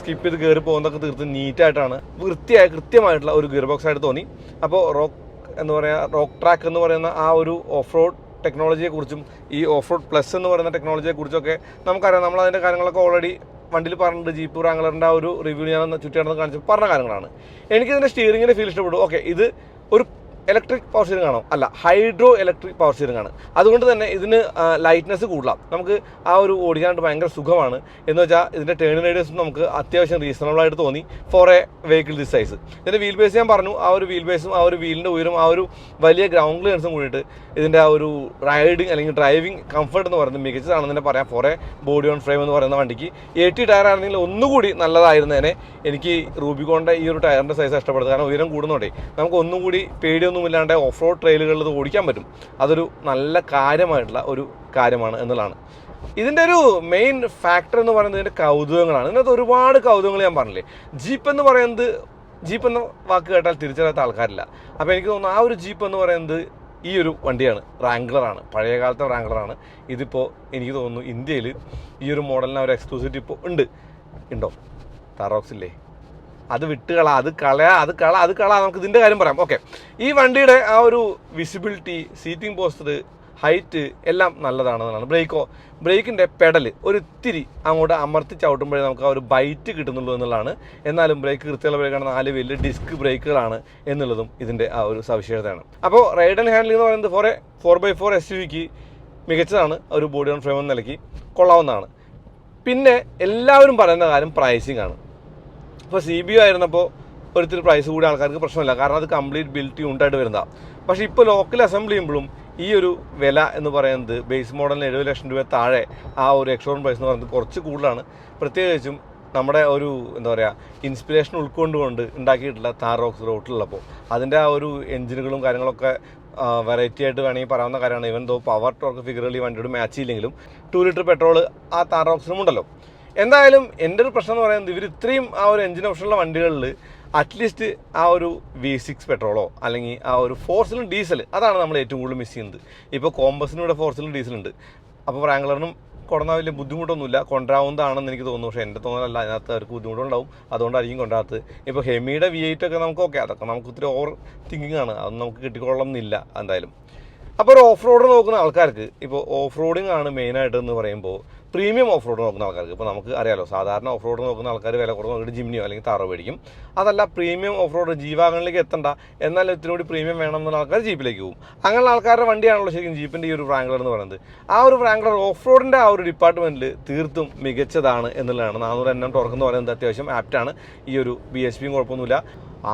സ്കിപ്പ് ചെയ്ത് കയറി പോകുന്നതൊക്കെ തീർത്തും നീറ്റായിട്ടാണ്, വൃത്തിയായ കൃത്യമായിട്ടുള്ള ഒരു ഗിയർ ബോക്സ് ആയിട്ട് തോന്നി. അപ്പോൾ റോക്ക് ട്രാക്ക് എന്ന് പറയുന്ന ആ ഒരു ഓഫ് റോഡ് ടെക്നോളജിയെക്കുറിച്ചും ഈ ഓഫ് റോഡ് പ്ലസ് എന്ന് പറയുന്ന ടെക്നോളജിയെക്കുറിച്ചൊക്കെ നമുക്കറിയാം. നമ്മളതിൻ്റെ കാര്യങ്ങളൊക്കെ ഓൾറെഡി വണ്ടിയിൽ പറഞ്ഞിട്ടുണ്ട്. ജീപ്പ് വ്രാംഗ്ലറിൻ്റെ ആ ഒരു റിവ്യൂ ഞാൻ ചുറ്റിയാണെന്ന് കാണിച്ച് പറഞ്ഞ കാര്യങ്ങളാണ്. എനിക്കിതിൻ്റെ സ്റ്റിയറിങ്ങിൻ്റെ ഫീൽ ഇഷ്ടപ്പെട്ടു. ഓക്കെ, ഇത് ഒരു ഇലക്ട്രിക് പവർ സ്റ്റിയറിംഗ് ആണോ? അല്ല, ഹൈഡ്രോ ഇലക്ട്രിക് പവർ സ്റ്റിയറിംഗ് ആണ്. അതുകൊണ്ട് തന്നെ ഇതിന് ലൈറ്റ്നെസ് കൂടുതലാണ്. നമുക്ക് ആ ഒരു ഓടിക്കാനായിട്ട് ഭയങ്കര സുഖമാണ്. എന്ന് വെച്ചാൽ ഇതിൻ്റെ ടേൺ റേഡിയസ് നമുക്ക് അത്യാവശ്യം റീസണബിളായിട്ട് തോന്നി for a vehicle this size. ഇതിൻ്റെ വീൽ ബേസ് ഞാൻ പറഞ്ഞു, ആ ഒരു വീൽ ബേസും ആ ഒരു വീലിൻ്റെ ഉയരും ആ ഒരു വലിയ ഗ്രൗണ്ട് ക്ലിയറൻസും കൂടിയിട്ട് ഇതിൻ്റെ ആ ഒരു റൈഡിങ് അല്ലെങ്കിൽ ഡ്രൈവിംഗ് കംഫർട്ട് എന്ന് പറയുന്നത് മികച്ചതാണെന്ന് തന്നെ പറയാം. For a body on frame എന്ന് പറയുന്ന വണ്ടിക്ക് 80 ടയർ ആയിരുന്നെങ്കിൽ ഒന്നുകൂടി നല്ലതായിരുന്നേനെ. എനിക്ക് റൂബിക്കോണിൻ്റെ ഈ ഒരു ടയറിൻ്റെ സൈസ് ഇഷ്ടപ്പെടുന്നത്. കാരണം ഉയരം കൂടുന്നോടെ നമുക്ക് ഒന്നുകൂടി പേടിയൊന്നുമില്ലാണ്ട് ഓഫ് റോഡ് ട്രെയിലുകളിൽ ഓടിക്കാൻ പറ്റും. അതൊരു നല്ല കാര്യമായിട്ടുള്ള ഒരു കാര്യമാണ് എന്നുള്ളതാണ്. ഇതിൻ്റെ ഒരു മെയിൻ ഫാക്ടർ എന്ന് പറയുന്നത് ഇതിൻ്റെ കൗതുകങ്ങളാണ്. ഇതിനകത്ത് ഒരുപാട് കൗതുകങ്ങൾ ഞാൻ പറഞ്ഞില്ലേ. ജീപ്പ് എന്ന് പറയുന്നത്, ജീപ്പ് എന്ന വാക്ക് കേട്ടാൽ തിരിച്ചറിയാത്ത ആൾക്കാരില്ല. അപ്പോൾ എനിക്ക് തോന്നുന്നു ആ ഒരു ജീപ്പ് എന്ന് പറയുന്നത് ഈ ഒരു വണ്ടിയാണ്, റാംഗ്ലറാണ്, പഴയ കാലത്തെ റാംഗ്ലറാണ്. ഇതിപ്പോൾ എനിക്ക് തോന്നുന്നു ഇന്ത്യയിൽ ഈ ഒരു മോഡലിന് ഒരു എക്സ്ക്ലൂസിവിറ്റി ഇപ്പോൾ ഉണ്ടോ? താറോക്സ് ഇല്ലേ, അത് വിട്ടുകളാ, അത് കളാ. നമുക്ക് ഇതിൻ്റെ കാര്യം പറയാം. ഓക്കെ, ഈ വണ്ടിയുടെ ആ ഒരു വിസിബിലിറ്റി, സീറ്റിംഗ് പോസ്റ്റർ, ഹൈറ്റ് എല്ലാം നല്ലതാണെന്നാണ്. ബ്രേക്കിൻ്റെ പെഡൽ ഒരു ഇത്തിരി അങ്ങോട്ട് അമർത്തി ചവിട്ടുമ്പോഴേ നമുക്ക് ആ ഒരു ബൈറ്റ് കിട്ടുന്നുള്ളൂ എന്നുള്ളതാണ്. എന്നാലും ബ്രേക്ക് കൃത്യമുള്ള ബ്രേക്കാണ്, 4 വലിയ ഡിസ്ക് ബ്രേക്കുകളാണ് എന്നുള്ളതും ഇതിൻ്റെ ആ ഒരു സവിശേഷതയാണ്. അപ്പോൾ റൈഡ് ആൻഡ് ഹാൻഡിൽ എന്ന് പറയുന്നത് 4x4 SUVക്ക് മികച്ചതാണ്. ഒരു ബോഡി ഓൺ ഫ്രെയിം എന്ന നിലയ്ക്ക് കൊള്ളാവുന്നതാണ്. പിന്നെ എല്ലാവരും പറയുന്ന കാര്യം പ്രൈസിങ് ആണ്. ഇപ്പോൾ CBO ആയിരുന്നപ്പോൾ ഒരിത്തിരി പ്രൈസ് കൂടി ആൾക്കാർക്ക് പ്രശ്നമില്ല, കാരണം അത് കംപ്ലീറ്റ് ബിൽറ്റ് യൂണിറ്റായിട്ട് വരുന്നതാണ്. പക്ഷേ ഇപ്പോൾ ലോക്കൽ അസംബിൾ ചെയ്യുമ്പോഴും ഈ ഒരു വില എന്ന് പറയുന്നത് ബേസ് മോഡലിന് 70 ലക്ഷം രൂപ താഴെ ആ ഒരു എക്സ്ഷോറൂം പ്രൈസ് എന്ന് പറയുന്നത് കുറച്ച് കൂടുതലാണ്. പ്രത്യേകിച്ചും നമ്മുടെ ഒരു എന്താ പറയുക ഇൻസ്പിറേഷൻ ഉൾക്കൊണ്ടുകൊണ്ട് ഉണ്ടാക്കിയിട്ടുള്ള താറോക്സ് റോട്ടിലുള്ളപ്പോൾ അതിൻ്റെ ആ ഒരു എഞ്ചിനുകളും കാര്യങ്ങളൊക്കെ വെറൈറ്റി ആയിട്ട് വേണമെങ്കിൽ പറയാവുന്ന കാര്യമാണ്. ഈവൻ ദോ പവർ ടോർക്ക് ഫിഗറുകൾ ഈ വണ്ടിയോട് മാച്ച് ചെയ്യില്ലെങ്കിലും 2 ലിറ്റർ പെട്രോൾ ആ താറോക്സിനും ഉണ്ടല്ലോ. എന്തായാലും എൻ്റെ ഒരു പ്രശ്നം എന്ന് പറയുന്നത് ഇവർ ഇത്രയും ആ ഒരു എഞ്ചിൻ ഓപ്ഷനുള്ള വണ്ടികളിൽ അറ്റ്ലീസ്റ്റ് ആ ഒരു V6 പെട്രോളോ അല്ലെങ്കിൽ ആ ഒരു 4 സിലിണ്ടർ ഡീസൽ, അതാണ് നമ്മൾ ഏറ്റവും കൂടുതൽ മിസ് ചെയ്യുന്നത്. ഇപ്പോൾ കോമ്പസിനും ഇവിടെ 4 സിലിണ്ടർ ഡീസലുണ്ട്. അപ്പോൾ റാംഗ്ലറിനും കൊണ്ടുവന്നാൽ വലിയ ബുദ്ധിമുട്ടൊന്നുമില്ല, കൊണ്ടുവരാവുന്നതാണെന്ന് എനിക്ക് തോന്നുന്നു. പക്ഷേ എൻ്റെ തോന്നലല്ല, അതിനകത്ത് അവർക്ക് ബുദ്ധിമുട്ടുണ്ടാവും, അതുകൊണ്ടായിരിക്കും കൊണ്ടുവരാത്തത്. ഇപ്പോൾ ഹെമിയുടെ V8 ഒക്കെ നമുക്ക് ഓക്കെ, അതൊക്കെ നമുക്ക് ഇത്തിരി ഓവർ തിങ്കിങ് ആണ്, അതൊന്നും നമുക്ക് കിട്ടിക്കൊള്ളണം എന്നില്ല എന്തായാലും. അപ്പോൾ ഒരു ഓഫ് റോഡ് നോക്കുന്ന ആൾക്കാർക്ക്, ഇപ്പോൾ ഓഫ് റോഡിങ് ആണ് മെയിനായിട്ട് എന്ന് പറയുമ്പോൾ പ്രീമിയം ഓഫ് റോഡ് നോക്കുന്ന ആൾക്കാർക്ക്, ഇപ്പോൾ നമുക്ക് അറിയാലോ സാധാരണ ഓഫ് റോഡ് നോക്കുന്ന ആൾക്കാർ വില കുറവ് നോക്കിയിട്ട് ജിമ്നിയോ അല്ലെങ്കിൽ താറോ മേടിക്കും. അതല്ല പ്രീമിയം ഓഫ് റോഡ് ജീവാഗണിലേക്ക് എത്തണ്ട, എന്നാൽ ഇത്തിരി പ്രീമിയം വേണം എന്നുള്ള ആൾക്കാർ ജീപ്പിലേക്ക് പോകും. അങ്ങനെയുള്ള ആൾക്കാരുടെ വണ്ടിയാണല്ലോ ശരിക്കും ജീപ്പിൻ്റെ ഈ ഒരു റാംഗ്ലർ എന്ന് പറയുന്നത്. ആ ഒരു റാംഗ്ലർ ഓഫ് റോഡിൻ്റെ ആ ഒരു ഡിപ്പാർട്ട്മെൻറ്റിൽ തീർത്തും മികച്ചതാണ് എന്നുള്ളതാണ്. 400 NM ടോർക്ക് എന്ന് പറയുന്നത് അത്യാവശ്യം ആപ്റ്റാണ്. ഈ ഒരു BSPയും കുഴപ്പമൊന്നുമില്ല,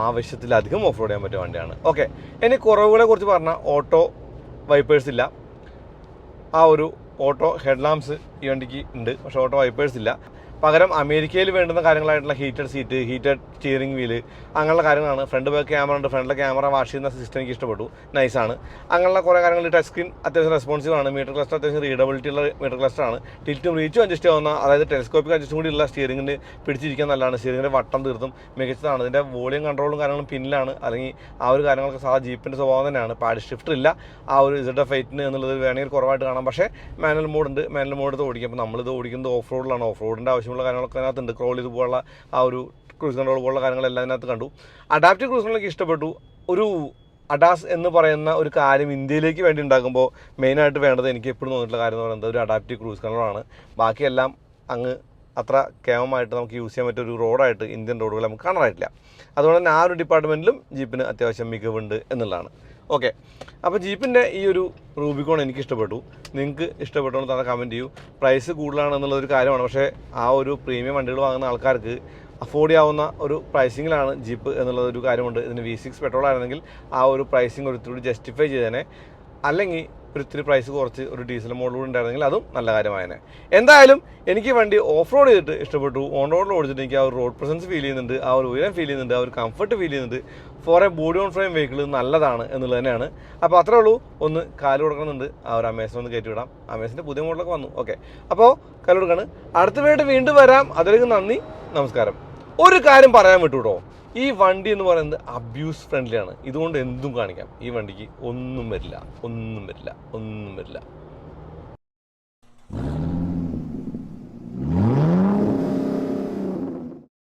ആവശ്യത്തിലധികം ഓഫ് റോഡ് ചെയ്യാൻ പറ്റിയ വണ്ടിയാണ്. ഓക്കെ, ഇനി കുറവുകളെ കുറിച്ച് പറഞ്ഞാൽ ഓട്ടോ വൈപ്പേഴ്സ് ഇല്ല. ആ ഒരു ഓട്ടോ ഹെഡ് ലാംപ്സ് ഈ വണ്ടിക്ക് ഉണ്ട്, പക്ഷേ ഓട്ടോ വൈപ്പേഴ്സ് ഇല്ല. പകരം അമേരിക്കയിൽ വേണ്ടുന്ന കാര്യങ്ങളായിട്ടുള്ള heated seat, heated steering wheel, അങ്ങനെയുള്ള കാര്യങ്ങളാണ്. ഫ്രണ്ട് ബാക്ക് ക്യാമറ ഉണ്ട്, ഫ്രണ്ടിലെ ക്യാമറ വാഷ് ചെയ്യുന്ന സിസ്റ്റം എനിക്ക് ഇഷ്ടപ്പെട്ടു, നൈസാണ്. അങ്ങനെയുള്ള കുറേ കാര്യങ്ങൾ. ടച്ച് സ്ക്രീൻ അത്യാവശ്യം റെസ്പോൺസീവ് ആണ്. മീറ്റർ ക്ലസ്റ്റർ അത്യാവശ്യം റീഡബിലിറ്റി ഉള്ള മീറ്റർ ക്ലസ്റ്റർ ആണ്. ടിൽറ്റും റീച്ചും അഡ്ജസ്റ്റ് ആവുന്ന, അതായത് ടെലിസ്കോപ്പിക് അഡ്ജസ്റ്റും കൂടി ഉള്ള സ്റ്റിയറിംഗിന് പിടിച്ചിരിക്കാൻ നല്ലതാണ്. സ്റ്റിയറിംഗിൻ്റെ വട്ടം തീർത്തും മികച്ചതാണ്. ഇതിൻ്റെ വോളിയം കൺട്രോളും കാര്യങ്ങളും പിന്നിലാണ്, അല്ലെങ്കിൽ ആ ഒരു കാര്യങ്ങളൊക്കെ സാധാ ജീപ്പിൻ്റെ സ്വഭാവം തന്നെയാണ്. പാഡ് ഷിഫ്റ്റർ ഇല്ല ആ ഒരു ZF8 എന്നുള്ളത് വേണമെങ്കിൽ കുറവായിട്ട് കാണാം. പക്ഷേ മാനുവൽ മോഡ് ഉണ്ട്, മാനുവൽ മോഡ് ഓടിക്കും. അപ്പോൾ നമ്മളിത് ഓടിക്കുന്നത് ഓഫ് റോഡിലാണ്. ഓഫ് റോഡിൻ്റെ ആവശ്യമുള്ള കാര്യങ്ങളൊക്കെ അതിനകത്തുണ്ട്. ക്രോൾ ഇതുപോലുള്ള ആ ഒരു ക്രൂസ് കൺട്രോൾ പോലുള്ള കാര്യങ്ങളെല്ലാം അതിനകത്ത് കണ്ടു. അഡാപ്റ്റീവ് ക്രൂസ് കൺട്രോളൊക്കെ ഇഷ്ടപ്പെട്ടു. ഒരു അഡാസ് എന്ന് പറയുന്ന ഒരു കാര്യം ഇന്ത്യയിലേക്ക് വേണ്ടി ഉണ്ടാക്കുമ്പോൾ മെയിനായിട്ട് വേണ്ടത് എനിക്ക് എപ്പോഴും തോന്നിയിട്ടുള്ള കാര്യം എന്ന് പറയുന്നത് ഒരു അഡാപ്റ്റീവ് ക്രൂസ് കൺട്രോളാണ്. ബാക്കിയെല്ലാം അങ്ങ് അത്ര കേവമായിട്ട് നമുക്ക് യൂസ് ചെയ്യാൻ പറ്റിയ ഒരു റോഡായിട്ട് ഇന്ത്യൻ റോഡുകൾ നമുക്ക് കാണാനായിട്ടില്ല. അതുകൊണ്ട് തന്നെ ആ ഒരു ഡിപ്പാർട്ട്മെൻറ്റിലും ജീപ്പിന് അത്യാവശ്യം മികവുണ്ട് എന്നുള്ളതാണ്. ഓക്കെ, അപ്പോൾ ജീപ്പിൻ്റെ ഈ ഒരു റൂബിക്കോൺ എനിക്ക് ഇഷ്ടപ്പെട്ടു. നിങ്ങൾക്ക് ഇഷ്ടപ്പെട്ടോ എന്ന് തന്നെ കമൻറ്റ് ചെയ്യൂ. പ്രൈസ് കൂടുതലാണെന്നുള്ളൊരു കാര്യമാണ്, പക്ഷേ ആ ഒരു പ്രീമിയം വണ്ടികൾ വാങ്ങുന്ന ആൾക്കാർക്ക് അഫോർഡ് ചെയ്യാവുന്ന ഒരു പ്രൈസിങ്ങിലാണ് ജീപ്പ് എന്നുള്ളതൊരു കാര്യമുണ്ട്. ഇതിന് V6 പെട്രോൾ ആയിരുന്നെങ്കിൽ ആ ഒരു പ്രൈസിങ് ഒരിത്തിരി ജസ്റ്റിഫൈ ചെയ്തേനെ, അല്ലെങ്കിൽ ഒരിത്തിരി പ്രൈസ് കുറച്ച് ഒരു ഡീസൽ മോഡൽ കൂടി ഉണ്ടായിരുന്നെങ്കിൽ അതും നല്ല കാര്യമായേനെ. എന്തായാലും എനിക്ക് വണ്ടി ഓഫ് റോഡ് ചെയ്തിട്ട് ഇഷ്ടപ്പെട്ടു. ഓൺ റോഡിൽ ഓടിച്ചിട്ട് എനിക്ക് ആ ഒരു റോഡ് പ്രസൻസ് ഫീൽ ചെയ്യുന്നുണ്ട്, ആ ഒരു ഉയരം ഫീൽ ചെയ്യുന്നുണ്ട്, ആ ഒരു കംഫർട്ട് ഫീൽ ചെയ്യുന്നുണ്ട്. For a body on frame vehicle നല്ലതാണ് എന്നുള്ളത് തന്നെയാണ്. അപ്പോൾ അത്രേ ഉള്ളൂ. ഒന്ന് കാല് കൊടുക്കണമെന്നുണ്ട്, ആ ഒരു അമേസിനെ ഒന്ന് കയറ്റി വിടാം. അമേസിൻ്റെ പുതിയ മോഡലൊക്കെ വന്നു. ഓക്കെ, അപ്പോൾ കാല് കൊടുക്കാണ്. അടുത്ത വീണ്ടും വരാം. അതിലേക്ക് നന്ദി, നമസ്കാരം. ഒരു കാര്യം പറയാൻ വിട്ടുകൂടോ, ഈ വണ്ടി എന്ന് പറയുന്നത് അബ്യൂസ് ഫ്രണ്ട്ലിയാണ്. ഇതുകൊണ്ട് എന്തും കാണിക്കാം. ഈ വണ്ടിക്ക് ഒന്നും വരില്ല.